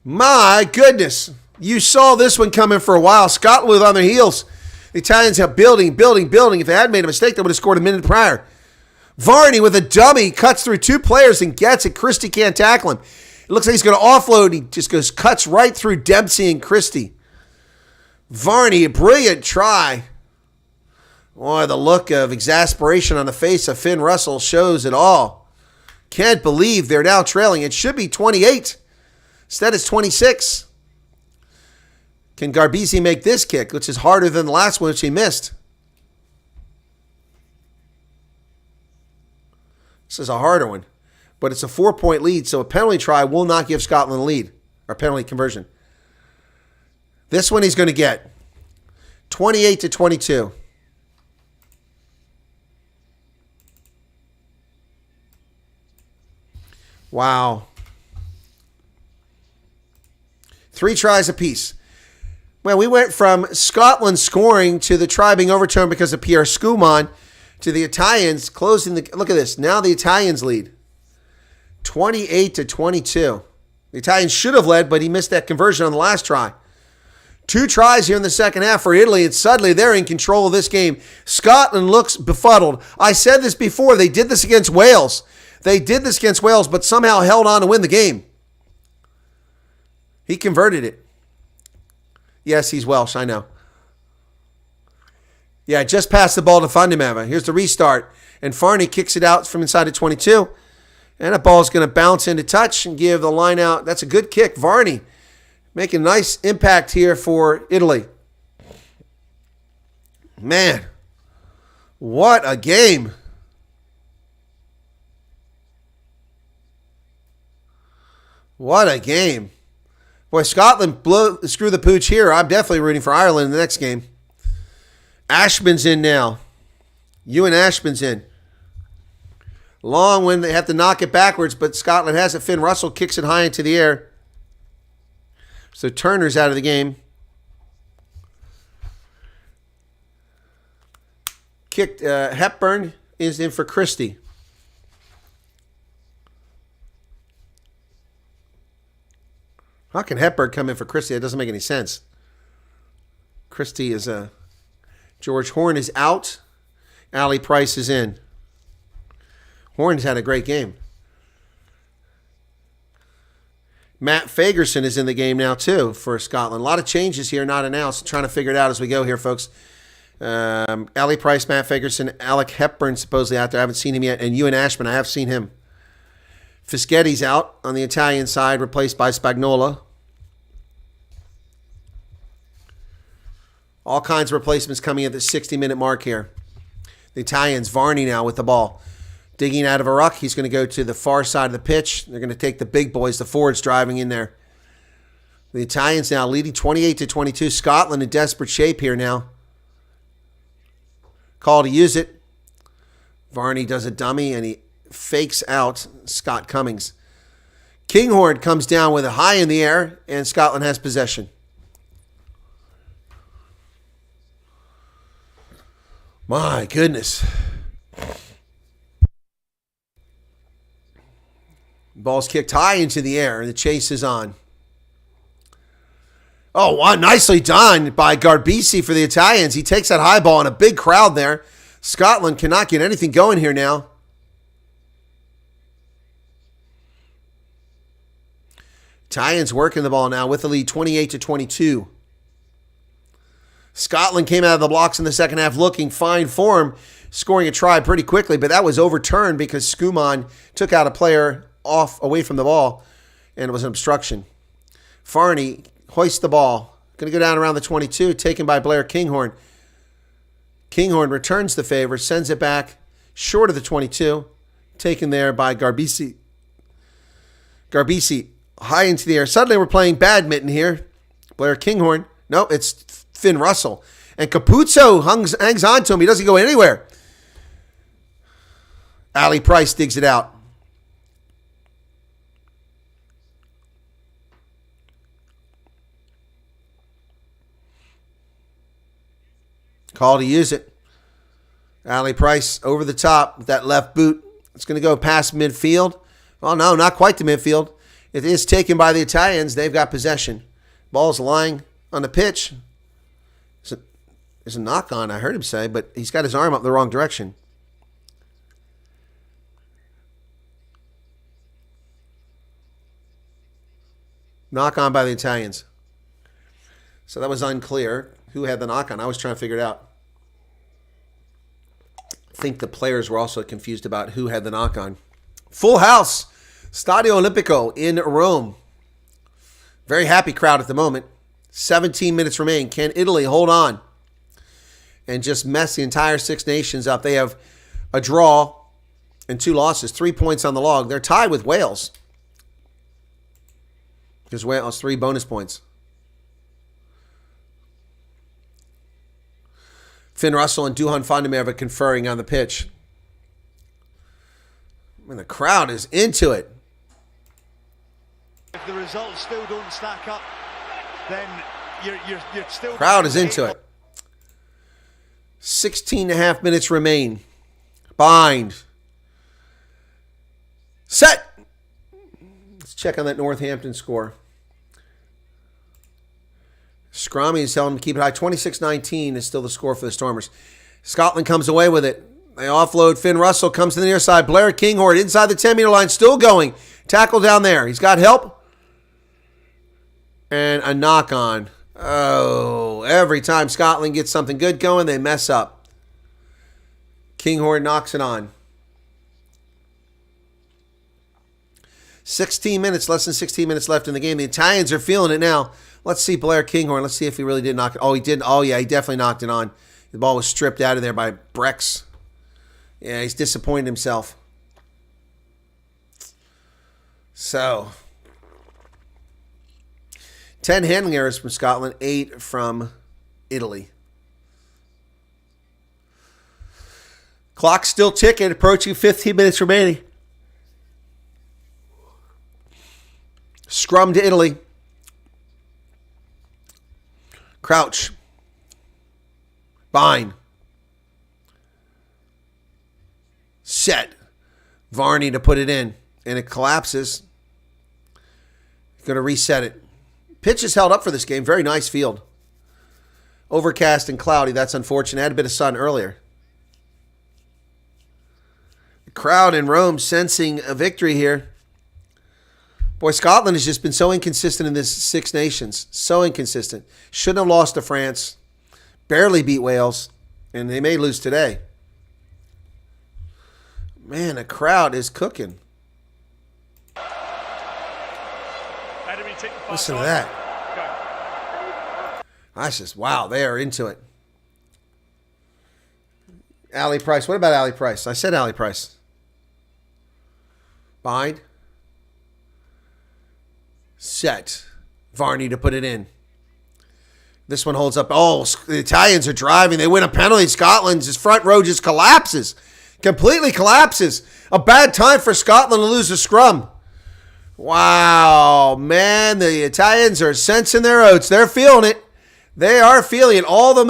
A: My goodness. You saw this one coming for a while. Scotland was on their heels. The Italians have building. If they had made a mistake, they would have scored a minute prior. Varney with a dummy cuts through 2 players and gets it. Christie can't tackle him. It looks like he's going to offload. He just cuts right through Dempsey and Christie. Varney, a brilliant try. Boy, the look of exasperation on the face of Finn Russell shows it all. Can't believe they're now trailing. It should be 28. Instead, it's 26. Can Garbisi make this kick, which is harder than the last one, which he missed? This is a harder one. But it's a 4-point lead, so a penalty try will not give Scotland a lead, or penalty conversion. This one he's going to get. 28-22. Wow. 3 tries apiece. Well, we went from Scotland scoring to the try being overturned because of Pierre Schumann to the Italians closing the... Look at this. Now the Italians lead. 28-22. The Italians should have led, but he missed that conversion on the last try. 2 tries here in the second half for Italy, and suddenly they're in control of this game. Scotland looks befuddled. I said this before. They did this against Wales. But somehow held on to win the game. He converted it. Yes, he's Welsh, I know. Yeah, just passed the ball to Fundameva. Here's the restart. And Farney kicks it out from inside the 22. And that ball's going to bounce into touch and give the line out. That's a good kick. Varney making a nice impact here for Italy. Man, what a game. What a game. Boy, Scotland screw the pooch here. I'm definitely rooting for Ireland in the next game. Ashman's in now. Ewan Ashman's in. Long when they have to knock it backwards, but Scotland has it. Finn Russell kicks it high into the air. So Turner's out of the game. Hepburn is in for Christie. How can Hepburn come in for Christie? That doesn't make any sense. Christie is a... George Horn is out. Ali Price is in. Horn's had a great game. Matt Fagerson is in the game now, too, for Scotland. A lot of changes here, not announced. Trying to figure it out as we go here, folks. Ali Price, Matt Fagerson, Alec Hepburn supposedly out there. I haven't seen him yet. And Ewan Ashman, I have seen him. Fischetti's out on the Italian side, replaced by Spagnola. All kinds of replacements coming at the 60-minute mark here. The Italians, Varney now with the ball. Digging out of a ruck. He's going to go to the far side of the pitch. They're going to take the big boys, the forwards driving in there. The Italians now leading 28-22. Scotland in desperate shape here now. Call to use it. Varney does a dummy and he fakes out Scott Cummings. Kinghorn comes down with it high in the air and Scotland has possession. My goodness. Ball's kicked high into the air and the chase is on. Oh, wow, nicely done by Garbisi for the Italians. He takes that high ball in a big crowd there. Scotland cannot get anything going here now. Italians working the ball now with the lead 28-22. Scotland came out of the blocks in the second half looking fine form, scoring a try pretty quickly, but that was overturned because Schumann took out a player away from the ball, and it was an obstruction. Farney hoists the ball. Going to go down around the 22, taken by Blair Kinghorn. Kinghorn returns the favor, sends it back short of the 22, taken there by Garbisi. Garbisi high into the air. Suddenly we're playing badminton here. Blair Kinghorn. No, it's Finn Russell. And Capuzzo hangs on to him. He doesn't go anywhere. Ali Price digs it out. Call to use it. Ali Price over the top with that left boot. It's going to go past midfield. Well, no, not quite to midfield. It is taken by the Italians. They've got possession. Ball's lying on the pitch. There's a knock on, I heard him say, but he's got his arm up the wrong direction. Knock on by the Italians. So that was unclear who had the knock on. I was trying to figure it out. I think the players were also confused about who had the knock on. Full house. Stadio Olimpico in Rome. Very happy crowd at the moment. 17 minutes remain. Can Italy hold on and just mess the entire Six Nations up? They have a draw and 2 losses, 3 points on the log. They're tied with Wales because Wales 3 bonus points. Finn Russell and Duhan Fondemerva conferring on the pitch. I mean, the crowd is into it.
C: if the results still don't stack up, then you're still...
A: Crowd is into it. 16.5 minutes remain. Bind. Set. Let's check on that Northampton score. Scrummy is telling them to keep it high. 26-19 is still the score for the Stormers. Scotland comes away with it. They offload. Finn Russell comes to the near side. Blair Kinghorn inside the 10-meter line. Still going. Tackle down there. He's got help. And a knock on. Oh, every time Scotland gets something good going, they mess up. Kinghorn knocks it on. 16 minutes, less than 16 minutes left in the game. The Italians are feeling it now. Let's see Blair Kinghorn. Let's see if he really did knock it. Oh, he did. Oh, yeah, he definitely knocked it on. The ball was stripped out of there by Brex. Yeah, he's disappointed himself. So, 10 handling errors from Scotland, 8 from Italy. Clock's still ticking, approaching 15 minutes remaining. Scrum to Italy. Crouch. Bind. Set. Varney to put it in. And it collapses. Going to reset it. Pitch is held up for this game. Very nice field. Overcast and cloudy. That's unfortunate. Had a bit of sun earlier. The crowd in Rome sensing a victory here. Boy, Scotland has just been so inconsistent in this Six Nations. So inconsistent. Shouldn't have lost to France. Barely beat Wales. And they may lose today. Man, the crowd is cooking. Listen to that. That's just, wow, they are into it. Ali Price. What about Ali Price? I said Ali Price. Bind. Set. Varney to put it in. This one holds up. Oh, the Italians are driving. They win a penalty. Scotland's front row just collapses. Completely collapses. A bad time for Scotland to lose a scrum. Wow, man. The Italians are sensing their oats. They're feeling it. They are feeling it. All the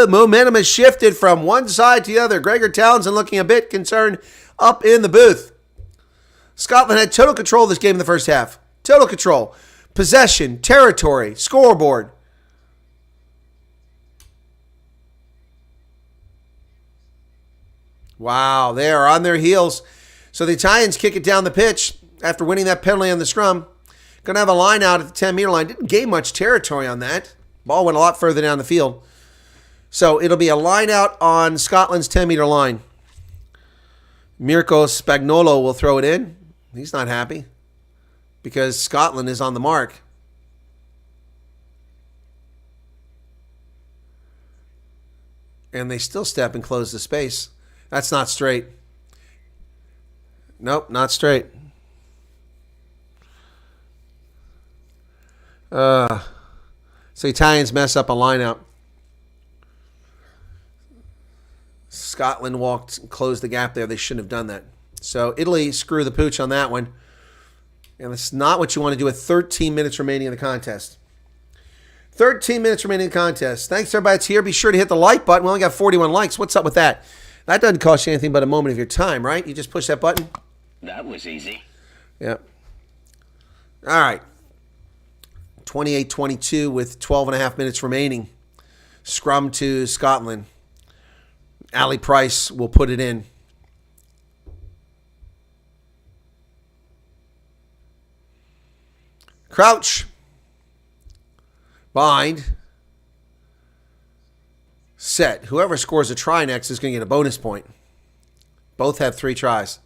A: momentum has shifted from one side to the other. Gregor Townsend looking a bit concerned up in the booth. Scotland had total control of this game in the first half. Total control. Possession, territory, scoreboard. Wow, they are on their heels. So the Italians kick it down the pitch after winning that penalty on the scrum. Going to have a line out at the 10-meter line. Didn't gain much territory on that. Ball went a lot further down the field. So it'll be a line out on Scotland's 10-meter line. Mirko Spagnolo will throw it in. He's not happy because Scotland is on the mark. And they still step and close the space. That's not straight. Nope, not straight. So Italians mess up a lineout. Scotland walked and closed the gap there. They shouldn't have done that. So Italy screw the pooch on that one. And it's not what you want to do with 13 minutes remaining in the contest. 13 minutes remaining in the contest. Thanks everybody that's here. Be sure to hit the like button. We only got 41 likes. What's up with that? That doesn't cost you anything but a moment of your time, right? You just push that button.
D: That was easy.
A: Yep. All right. 28-22 with 12.5 minutes remaining. Scrum to Scotland. Ali Price will put it in. Crouch. Bind. Set. Whoever scores a try next is going to get a bonus point. Both have 3 tries.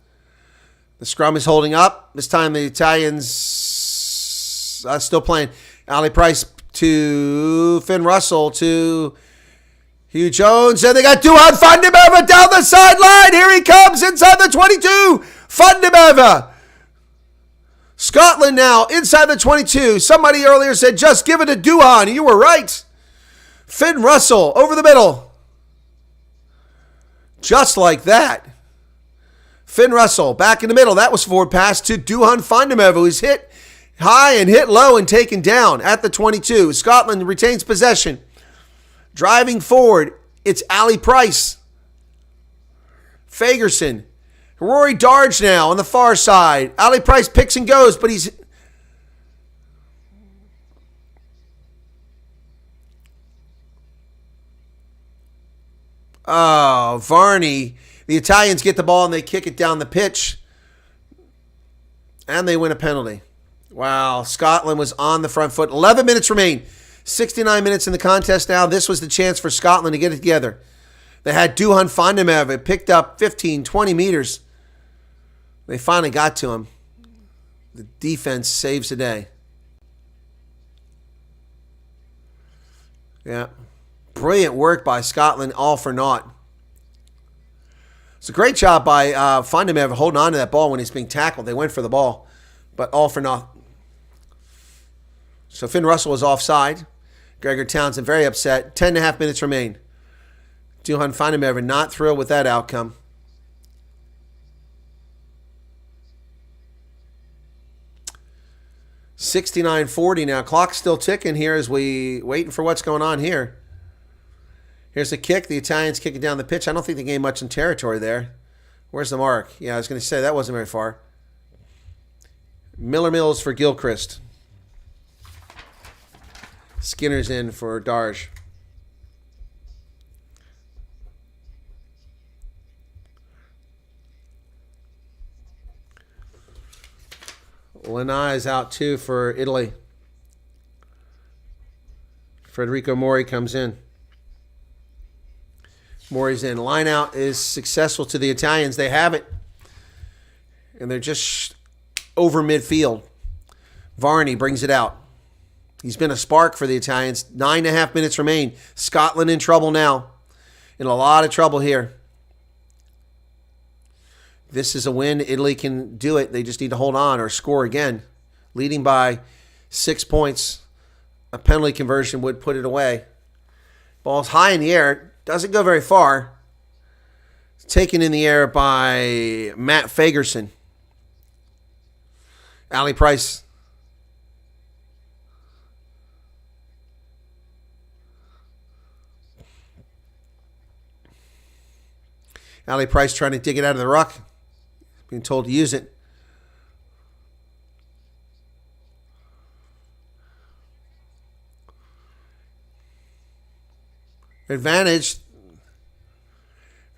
A: The scrum is holding up. This time the Italians still playing. Ali Price to Finn Russell to Hugh Jones. And they got Duhan Fundemeva down the sideline. Here he comes inside the 22. Fundemeva. Scotland now inside the 22. Somebody earlier said, just give it to Duhan. You were right. Finn Russell over the middle. Just like that. Finn Russell back in the middle. That was forward pass to Duhan Vandermeer, who's hit high and hit low and taken down at the 22. Scotland retains possession. Driving forward, it's Ali Price. Fagerson. Rory Darge now on the far side. Ali Price picks and goes, but he's... Oh, Varney. The Italians get the ball and they kick it down the pitch. And they win a penalty. Wow, Scotland was on the front foot. 11 minutes remain. 69 minutes in the contest now. This was the chance for Scotland to get it together. They had Duhan Vandermeer. It picked up 15, 20 meters. They finally got to him. The defense saves the day. Yeah. Brilliant work by Scotland, all for naught. It's a great job by Vandermeer holding on to that ball when he's being tackled. They went for the ball, but all for naught. So Finn Russell was offside. Gregor Townsend very upset. 10.5 minutes remain. Duhan Vandermeer not thrilled with that outcome. $69.40 now. Clock's still ticking here as we waiting for what's going on here. Here's the kick. The Italians kick it down the pitch. I don't think they gained much in territory there. Where's the mark? Yeah, I was going to say that wasn't very far. Miller Mills for Gilchrist. Skinner's in for Darge. Lanai is out too for Italy. Federico Mori comes in. Mori's in. Line out is successful to the Italians. They have it. And they're just over midfield. Varney brings it out. He's been a spark for the Italians. 9.5 minutes remain. Scotland in trouble now. In a lot of trouble here. This is a win. Italy can do it. They just need to hold on or score again. Leading by 6 points. A penalty conversion would put it away. Ball's high in the air. Doesn't go very far. It's taken in the air by Matt Fagerson. Ali Price. Ali Price trying to dig it out of the ruck. Being told to use it. Advantage.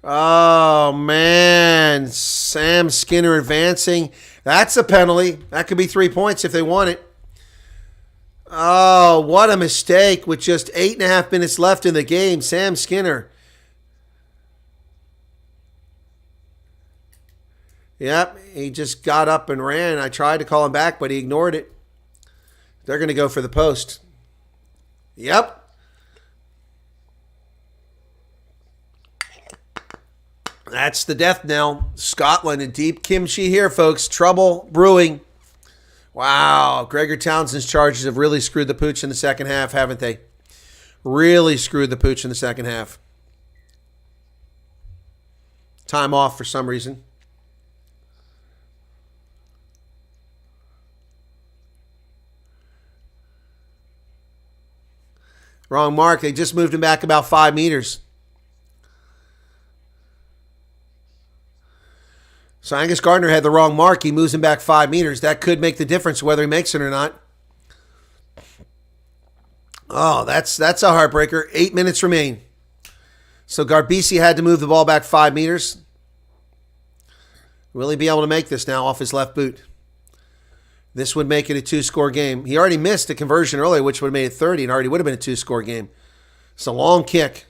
A: Oh, man. Sam Skinner advancing. That's a penalty. That could be 3 points if they want it. Oh, what a mistake with just 8.5 minutes left in the game. Sam Skinner. Yep, he just got up and ran. I tried to call him back, but he ignored it. They're going to go for the post. Yep. That's the death knell. Scotland in deep kimchi here, folks. Trouble brewing. Wow. Gregor Townsend's charges have really screwed the pooch in the second half, haven't they? Really screwed the pooch in the second half. Time off for some reason. Wrong mark. They just moved him back about 5 meters. So Angus Gardner had the wrong mark. He moves him back 5 meters. That could make the difference whether he makes it or not. Oh, that's a heartbreaker. 8 minutes remain. So Garbisi had to move the ball back 5 meters. Will he be able to make this now off his left boot? This would make it a 2-score game. He already missed a conversion earlier, which would have made it 30, and already would have been a 2-score game. It's a long kick.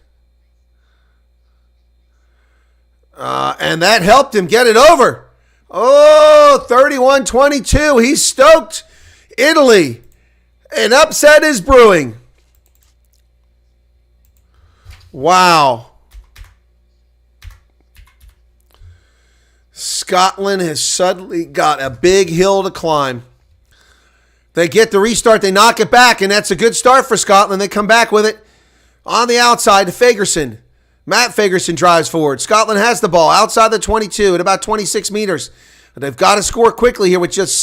A: And that helped him get it over. Oh, 31-22. He's stoked. Italy. An upset is brewing. Wow. Scotland has suddenly got a big hill to climb. They get the restart. They knock it back, and that's a good start for Scotland. They come back with it on the outside to Fagerson. Matt Fagerson drives forward. Scotland has the ball outside the 22 at about 26 meters. But they've got to score quickly here with just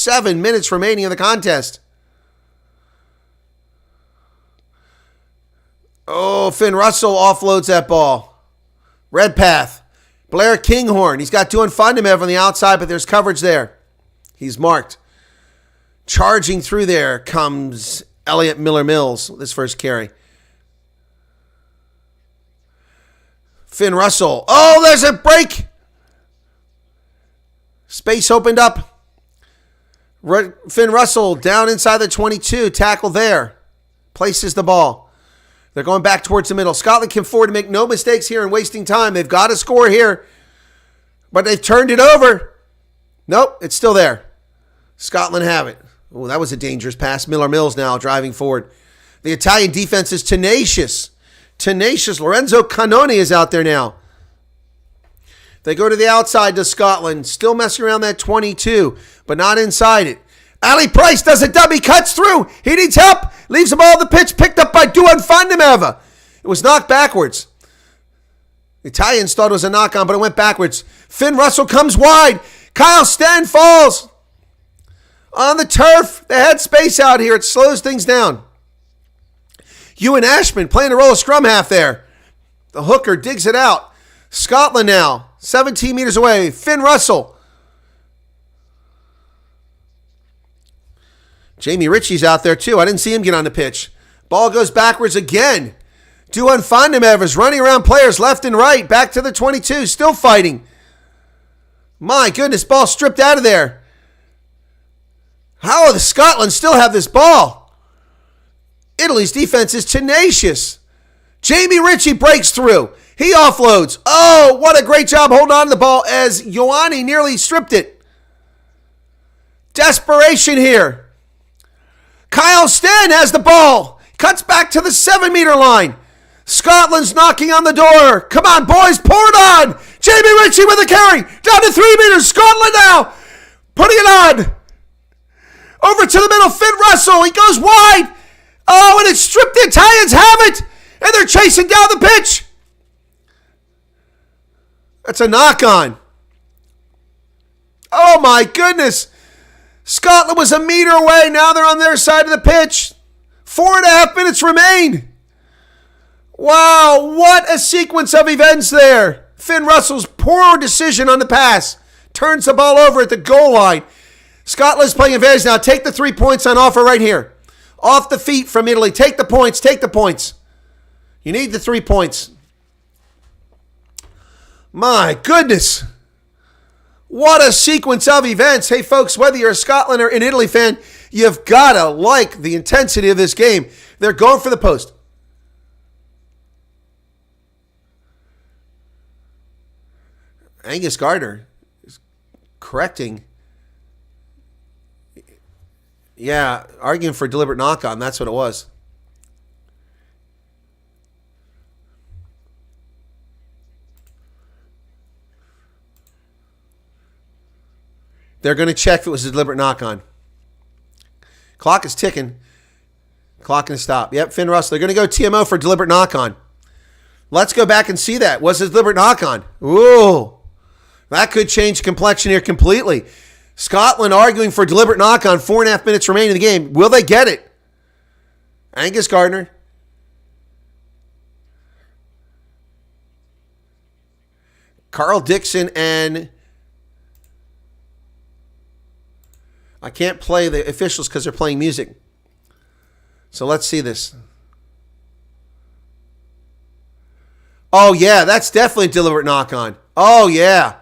A: 7 minutes remaining in the contest. Oh, Finn Russell offloads that ball. Redpath. Blair Kinghorn. He's got Duan Fundamev on the outside, but there's coverage there. He's marked. Charging through there comes Elliot Miller-Mills, this first carry. Finn Russell. Oh, there's a break. Space opened up. Finn Russell down inside the 22. Tackle there. Places the ball. They're going back towards the middle. Scotland can afford to make no mistakes here and wasting time. They've got to score here. But they've turned it over. Nope, it's still there. Scotland have it. Oh, that was a dangerous pass. Miller-Mills now driving forward. The Italian defense is tenacious. Tenacious. Lorenzo Cannone is out there now. They go to the outside to Scotland. Still messing around that 22, but not inside it. Ali Price does a dummy, cuts through. He needs help. Leaves the ball on the pitch, picked up by Duan Fundamev. It was knocked backwards. The Italians thought it was a knock-on, but it went backwards. Finn Russell comes wide. Kyle Stan falls. On the turf, they had space out here. It slows things down. Ewan Ashman playing the role of scrum half there. The hooker digs it out. Scotland now, 17 meters away. Finn Russell. Jamie Ritchie's out there too. I didn't see him get on the pitch. Ball goes backwards again. Duan Fundamev is running around players left and right. Back to the 22, still fighting. My goodness, ball stripped out of there. How do the Scotland still have this ball? Italy's defense is tenacious. Jamie Ritchie breaks through. He offloads. Oh, what a great job holding on to the ball as Ioane nearly stripped it. Desperation here. Kyle Stan has the ball. Cuts back to the 7-meter line. Scotland's knocking on the door. Come on, boys, pour it on. Jamie Ritchie with a carry. Down to 3 meters. Scotland now. Putting it on. Over to the middle. Finn Russell. He goes wide. Oh, and it's stripped. The Italians have it. And they're chasing down the pitch. That's a knock-on. Oh, my goodness. Scotland was a meter away. Now they're on their side of the pitch. 4.5 minutes remain. Wow, what a sequence of events there. Finn Russell's poor decision on the pass. Turns the ball over at the goal line. Scotland's playing advantage now. Take the 3 points on offer right here. Off the feet from Italy. Take the points. Take the points. You need the 3 points. My goodness. What a sequence of events. Hey, folks, whether you're a Scotland or an Italy fan, you've got to like the intensity of this game. They're going for the post. Angus Gardner is correcting. Yeah, arguing for deliberate knock-on. That's what it was. They're going to check if it was a deliberate knock-on. Clock is ticking. Clock going to stop. Yep, Finn Russell. They're going to go TMO for deliberate knock-on. Let's go back and see that. Was it a deliberate knock-on? Ooh. That could change complexion here completely. Scotland arguing for deliberate knock-on. 4.5 minutes remaining in the game. Will they get it? Angus Gardner. Carl Dixon and... I can't play the officials because they're playing music. So let's see this. Oh, yeah, that's definitely a deliberate knock-on. Oh, yeah.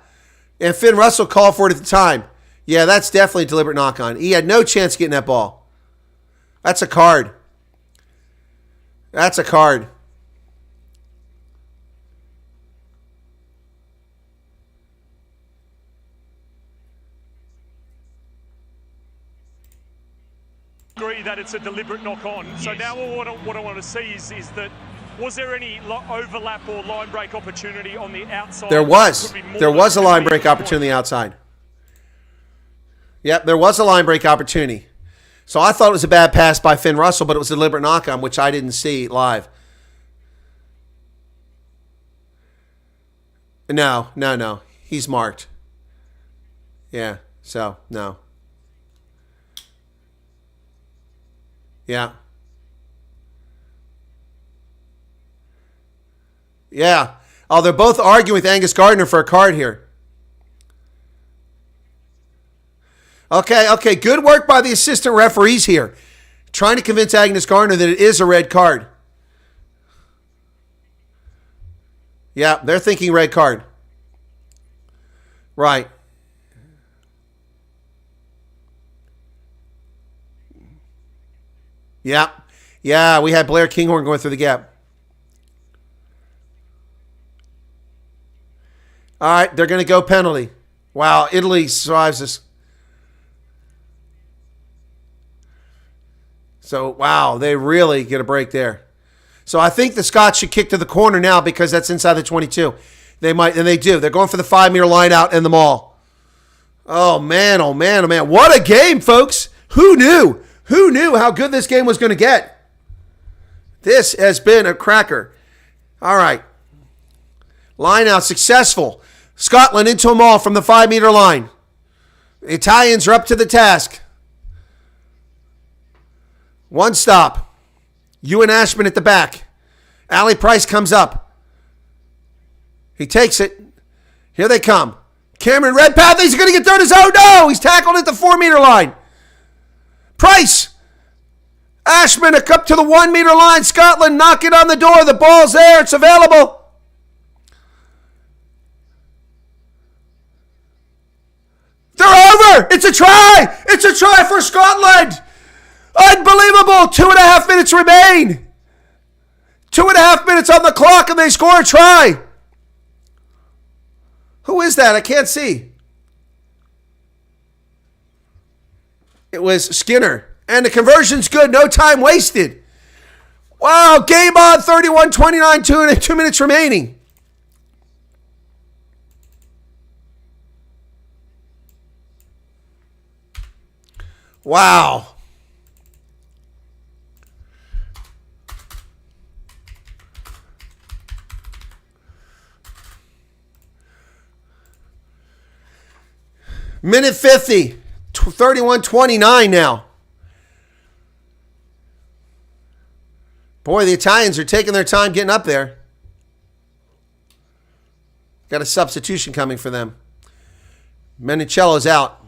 A: And Finn Russell called for it at the time. Yeah, that's definitely a deliberate knock-on. He had no chance getting that ball. That's a card. That's a card.
B: Agree that it's a deliberate knock-on. So now what I want to see is that was there any overlap or line break opportunity on the outside?
A: There was. There was a line break opportunity outside. Yep, there was a line break opportunity. So I thought it was a bad pass by Finn Russell, but it was a deliberate knock-on, which I didn't see live. No, no, no. He's marked. Yeah, so, no. Yeah. Yeah. Oh, they're both arguing with Angus Gardner for a card here. Okay. Good work by the assistant referees here. Trying to convince Angus Gardner that it is a red card. Yeah, they're thinking red card. Right. Yeah. Yeah, we had Blair Kinghorn going through the gap. All right, they're going to go penalty. Wow, Italy survives this. So, wow, they really get a break there. So I think the Scots should kick to the corner now because that's inside the 22. They might, and they do. They're going for the 5-meter line out and the maul. Oh, man, oh, man, oh, man. What a game, folks. Who knew? Who knew how good this game was going to get? This has been a cracker. All right. Line out successful. Scotland into a maul from the 5-meter line. The Italians are up to the task. One stop. Ewan Ashman at the back. Ali Price comes up. He takes it. Here they come. Cameron Redpath, he's going to get thrown his own. No, he's tackled at the 4-meter line. Price. Ashman up to the 1-meter line. Scotland knocking on the door. The ball's there. It's available. They're over. It's a try. It's a try for Scotland. Unbelievable. 2.5 minutes remain. 2.5 minutes on the clock and they score a try. Who is that? I can't see. It was Skinner. And the conversion's good. No time wasted. Wow. Game on. 31-29. 2 minutes remaining. Wow. Minute 50. 31-29 now. Boy, the Italians are taking their time getting up there. Got a substitution coming for them. Menicello's out.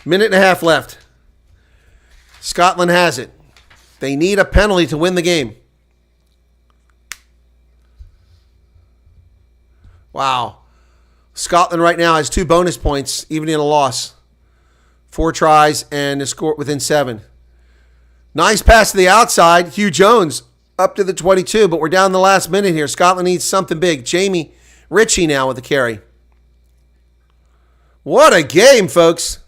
A: Minute and a half left. Scotland has it. They need a penalty to win the game. Wow. Scotland right now has 2 bonus points, even in a loss. 4 tries and a score within 7. Nice pass to the outside. Hugh Jones up to the 22, but we're down the last minute here. Scotland needs something big. Jamie Ritchie now with the carry. What a game, folks.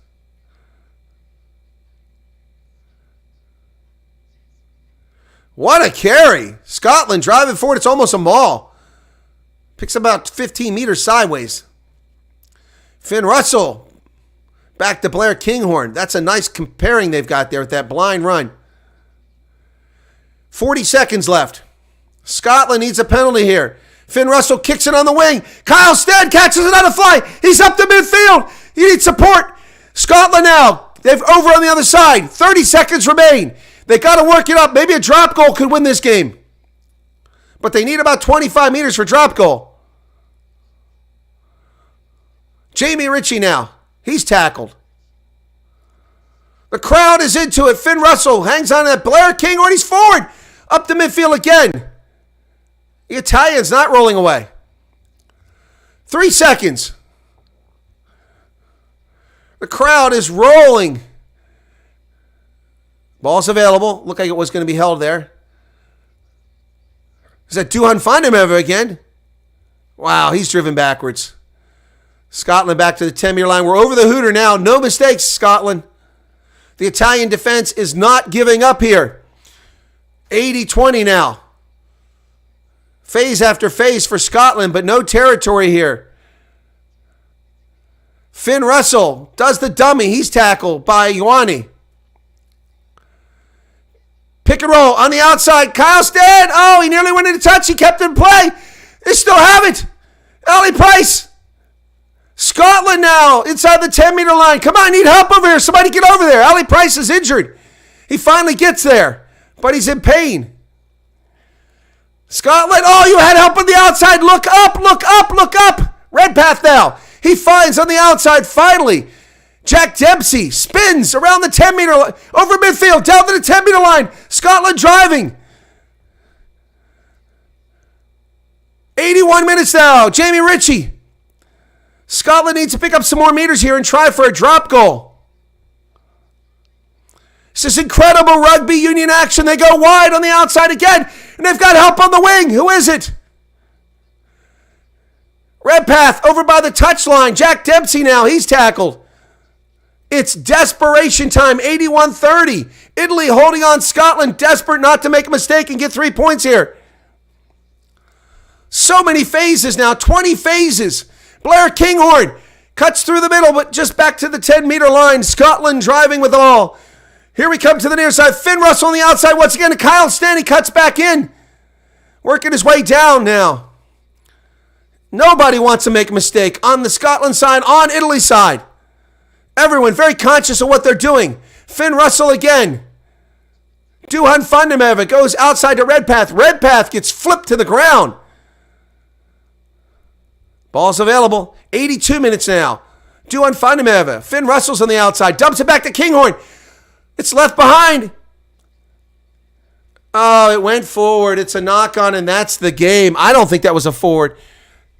A: What a carry. Scotland driving forward. It's almost a maul. Picks about 15 meters sideways. Finn Russell. Back to Blair Kinghorn. That's a nice comparing they've got there with that blind run. 40 seconds left. Scotland needs a penalty here. Finn Russell kicks it on the wing. Kyle Stead catches it on a fly. He's up to midfield. He needs support. Scotland now. They've over on the other side. 30 seconds remain. They got to work it up. Maybe a drop goal could win this game. But they need about 25 meters for drop goal. Jamie Ritchie now. He's tackled. The crowd is into it. Finn Russell hangs on to Blair Kinghorn. He's forward. Up the midfield again. The Italian's not rolling away. 3 seconds. The crowd is rolling. Ball's available. Looked like it was going to be held there. Is that Duhan Fundamental again? Wow, he's driven backwards. Scotland back to the 10-meter line. We're over the hooter now. No mistakes, Scotland. The Italian defense is not giving up here. 80-20 now. Phase after phase for Scotland, but no territory here. Finn Russell does the dummy. He's tackled by Ioane. Pick and roll on the outside. Kyle Stan. Oh, he nearly went into touch. He kept in play. They still have it. Ali Price. Scotland now inside the 10-meter line. Come on, need help over here. Somebody get over there. Ali Price is injured. He finally gets there, but he's in pain. Scotland. Oh, you had help on the outside. Look up, look up, look up. Redpath now. He finds on the outside finally. Jack Dempsey spins around the 10-meter line, over midfield, down to the 10-meter line. Scotland driving. 81 minutes now. Jamie Ritchie. Scotland needs to pick up some more meters here and try for a drop goal. This is incredible rugby union action. They go wide on the outside again, and they've got help on the wing. Who is it? Redpath over by the touchline. Jack Dempsey now. He's tackled. It's desperation time. 81-30. Italy holding on Scotland. Desperate not to make a mistake and get 3 points here. So many phases now. 20 phases. Blair Kinghorn cuts through the middle, but just back to the 10-meter line. Scotland driving with the ball. Here we come to the near side. Finn Russell on the outside once again. And Kyle Stanley cuts back in. Working his way down now. Nobody wants to make a mistake on the Scotland side, on Italy side. Everyone very conscious of what they're doing. Finn Russell again. Duhan Fundameva goes outside to Redpath. Redpath gets flipped to the ground. Ball's available. 82 minutes now. Duhan Fundameva. Finn Russell's on the outside. Dumps it back to Kinghorn. It's left behind. Oh, it went forward. It's a knock-on, and that's the game. I don't think that was a forward.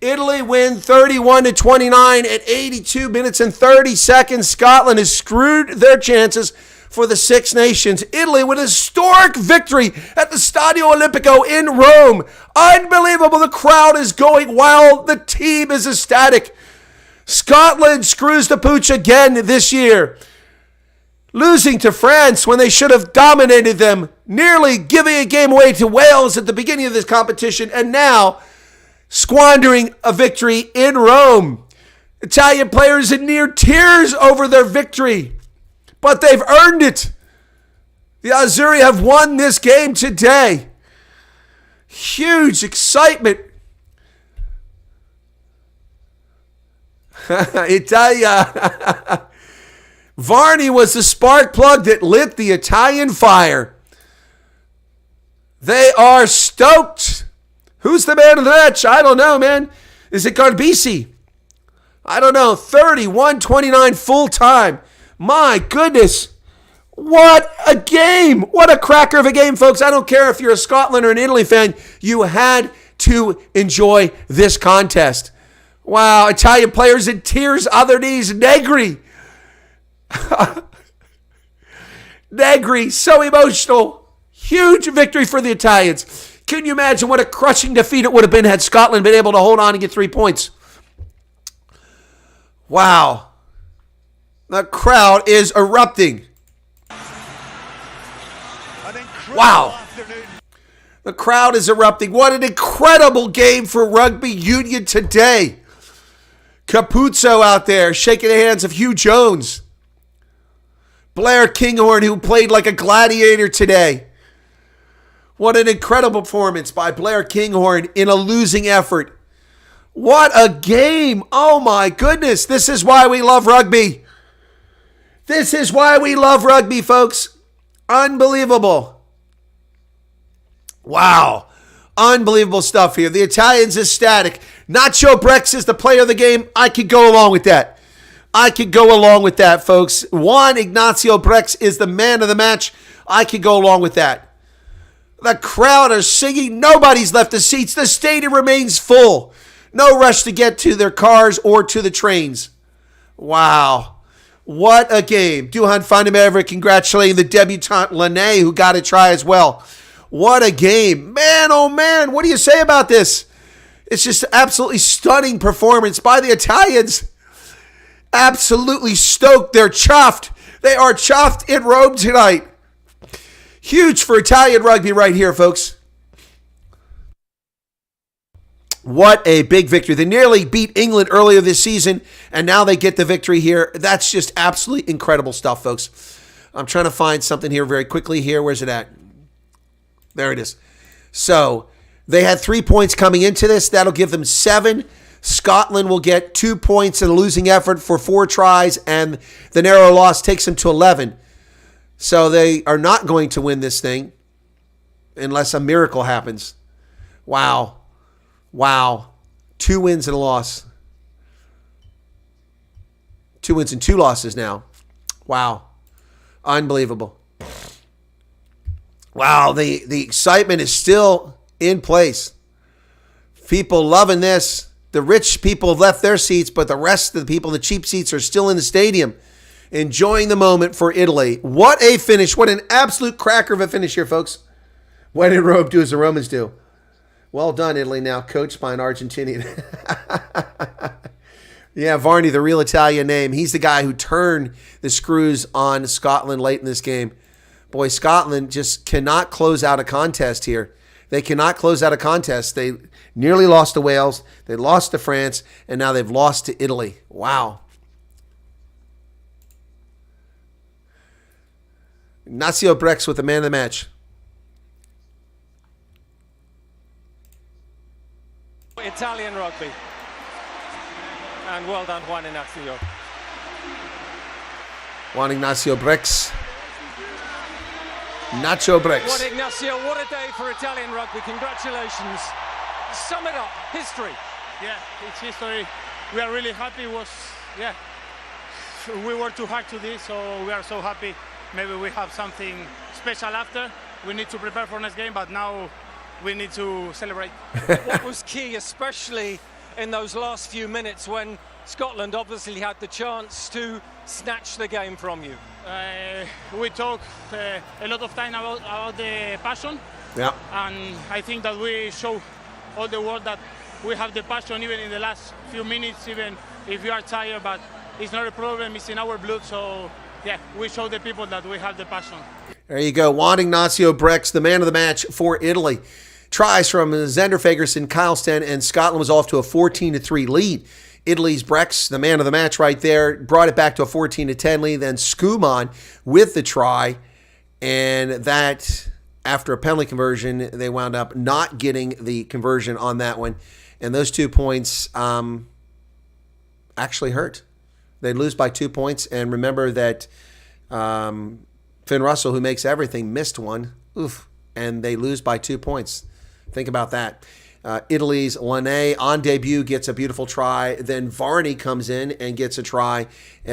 A: Italy win 31-29 at 82 minutes and 30 seconds. Scotland has screwed their chances for the Six Nations. Italy with a historic victory at the Stadio Olimpico in Rome. Unbelievable. The crowd is going wild. The team is ecstatic. Scotland screws the pooch again this year. Losing to France when they should have dominated them. Nearly giving a game away to Wales at the beginning of this competition. And now squandering a victory in Rome. Italian players in near tears over their victory, but they've earned it. The Azzurri have won this game today. Huge excitement. Italia. Varney was the spark plug that lit the Italian fire. They are stoked. Who's the man of the match? I don't know, man. Is it Garbisi? I don't know. 31-29 full time. My goodness. What a game. What a cracker of a game, folks. I don't care if you're a Scotland or an Italy fan. You had to enjoy this contest. Wow. Italian players in tears, other knees. Negri. Negri. So emotional. Huge victory for the Italians. Can you imagine what a crushing defeat it would have been had Scotland been able to hold on and get 3 points? Wow. The crowd is erupting. Wow. The crowd is erupting. What an incredible game for rugby union today. Capuzzo out there shaking the hands of Hugh Jones. Blair Kinghorn, who played like a gladiator today. What an incredible performance by Blair Kinghorn in a losing effort. What a game. Oh my goodness. This is why we love rugby. This is why we love rugby, folks. Unbelievable. Wow. Unbelievable stuff here. The Italians ecstatic. Nacho Brex is the player of the game. I could go along with that. I could go along with that, folks. Juan Ignacio Brex is the man of the match. I could go along with that. The crowd are singing. Nobody's left the seats. The stadium remains full. No rush to get to their cars or to the trains. Wow. What a game. Duhan Fundameva congratulating the debutant Lene, who got a try as well. What a game. Man, oh man, what do you say about this? It's just absolutely stunning performance by the Italians. Absolutely stoked. They're chuffed. They are chuffed in Rome tonight. Huge for Italian rugby right here, folks. What a big victory. They nearly beat England earlier this season, and now they get the victory here. That's just absolutely incredible stuff, folks. I'm trying to find something here very quickly here. Where's it at? There it is. So they had 3 points coming into this. That'll give them 7. Scotland will get 2 points in a losing effort for 4 tries, and the narrow loss takes them to 11. So they are not going to win this thing unless a miracle happens. Wow. 2 wins and a loss. 2 wins and 2 losses now. Wow. Unbelievable. Wow, the excitement is still in place. People loving this. The rich people have left their seats, but the rest of the people, the cheap seats, are still in the stadium enjoying the moment for Italy. What a finish. What an absolute cracker of a finish here, folks. What did Rome do as the Romans do? Well done, Italy, now coached by an Argentinian. Yeah, Varney, the real Italian name. He's the guy who turned the screws on Scotland late in this game. Boy, Scotland just cannot close out a contest here. They cannot close out a contest. They nearly lost to Wales. They lost to France. And now they've lost to Italy. Wow. Ignacio Brex with the man of the match.
D: Italian rugby. And well done, Juan Ignacio.
A: Juan Ignacio Brex. Nacho Brex.
D: Juan Ignacio, what a day for Italian rugby. Congratulations. Sum it up. History.
E: Yeah, it's history. We are really happy. We worked too hard to this, so we are so happy. Maybe we have something special after. We need to prepare for next game, but now we need to celebrate.
D: What was key, especially in those last few minutes when Scotland obviously had the chance to snatch the game from you?
E: We talked a lot of time about the passion.
A: Yeah.
E: And I think that we show all the world that we have the passion even in the last few minutes, even if you are tired, but it's not a problem, it's in our blood. So yeah, we show the people that we have the passion.
A: There you go. Juan Ignacio Brex, the man of the match for Italy. Tries from Zander Fagerson, Kyle Sten, and Scotland was off to a 14-3 lead. Italy's Brex, the man of the match right there, brought it back to a 14-10 lead. Then Skuman with the try. And that, after a penalty conversion, they wound up not getting the conversion on that one. And those 2 points actually hurt. They'd lose by 2 points. And remember that Finn Russell, who makes everything, missed one. Oof. And they lose by 2 points. Think about that. Italy's Lane on debut gets a beautiful try. Then Varney comes in and gets a try.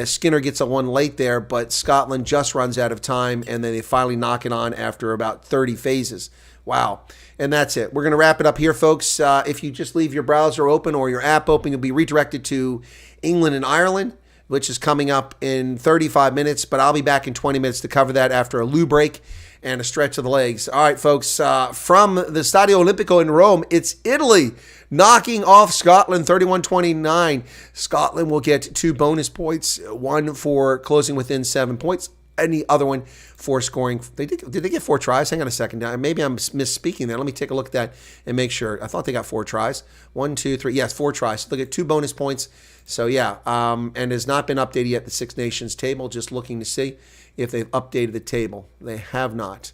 A: Skinner gets a one late there, but Scotland just runs out of time, and then they finally knock it on after about 30 phases. Wow. And that's it. We're going to wrap it up here, folks. If you just leave your browser open or your app open, you'll be redirected to England and Ireland, which is coming up in 35 minutes, but I'll be back in 20 minutes to cover that after a loo break and a stretch of the legs. All right, folks, from the Stadio Olimpico in Rome, it's Italy knocking off Scotland 31-29. Scotland will get 2 bonus points, one for closing within 7 points, and the other one for scoring. Did they get 4 tries? Hang on a second. Maybe I'm misspeaking there. Let me take a look at that and make sure. I thought they got 4 tries. 1, 2, 3. Yes, 4 tries. So they'll get 2 bonus points. So, yeah, and has not been updated yet, the Six Nations table. Just looking to see if they've updated the table. They have not.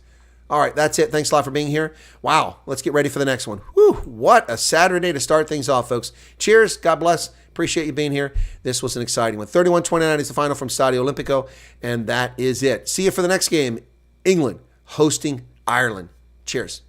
A: All right, that's it. Thanks a lot for being here. Wow, let's get ready for the next one. Whew, what a Saturday to start things off, folks. Cheers. God bless. Appreciate you being here. This was an exciting one. 31-29 is the final from Stadio Olimpico, and that is it. See you for the next game. England hosting Ireland. Cheers.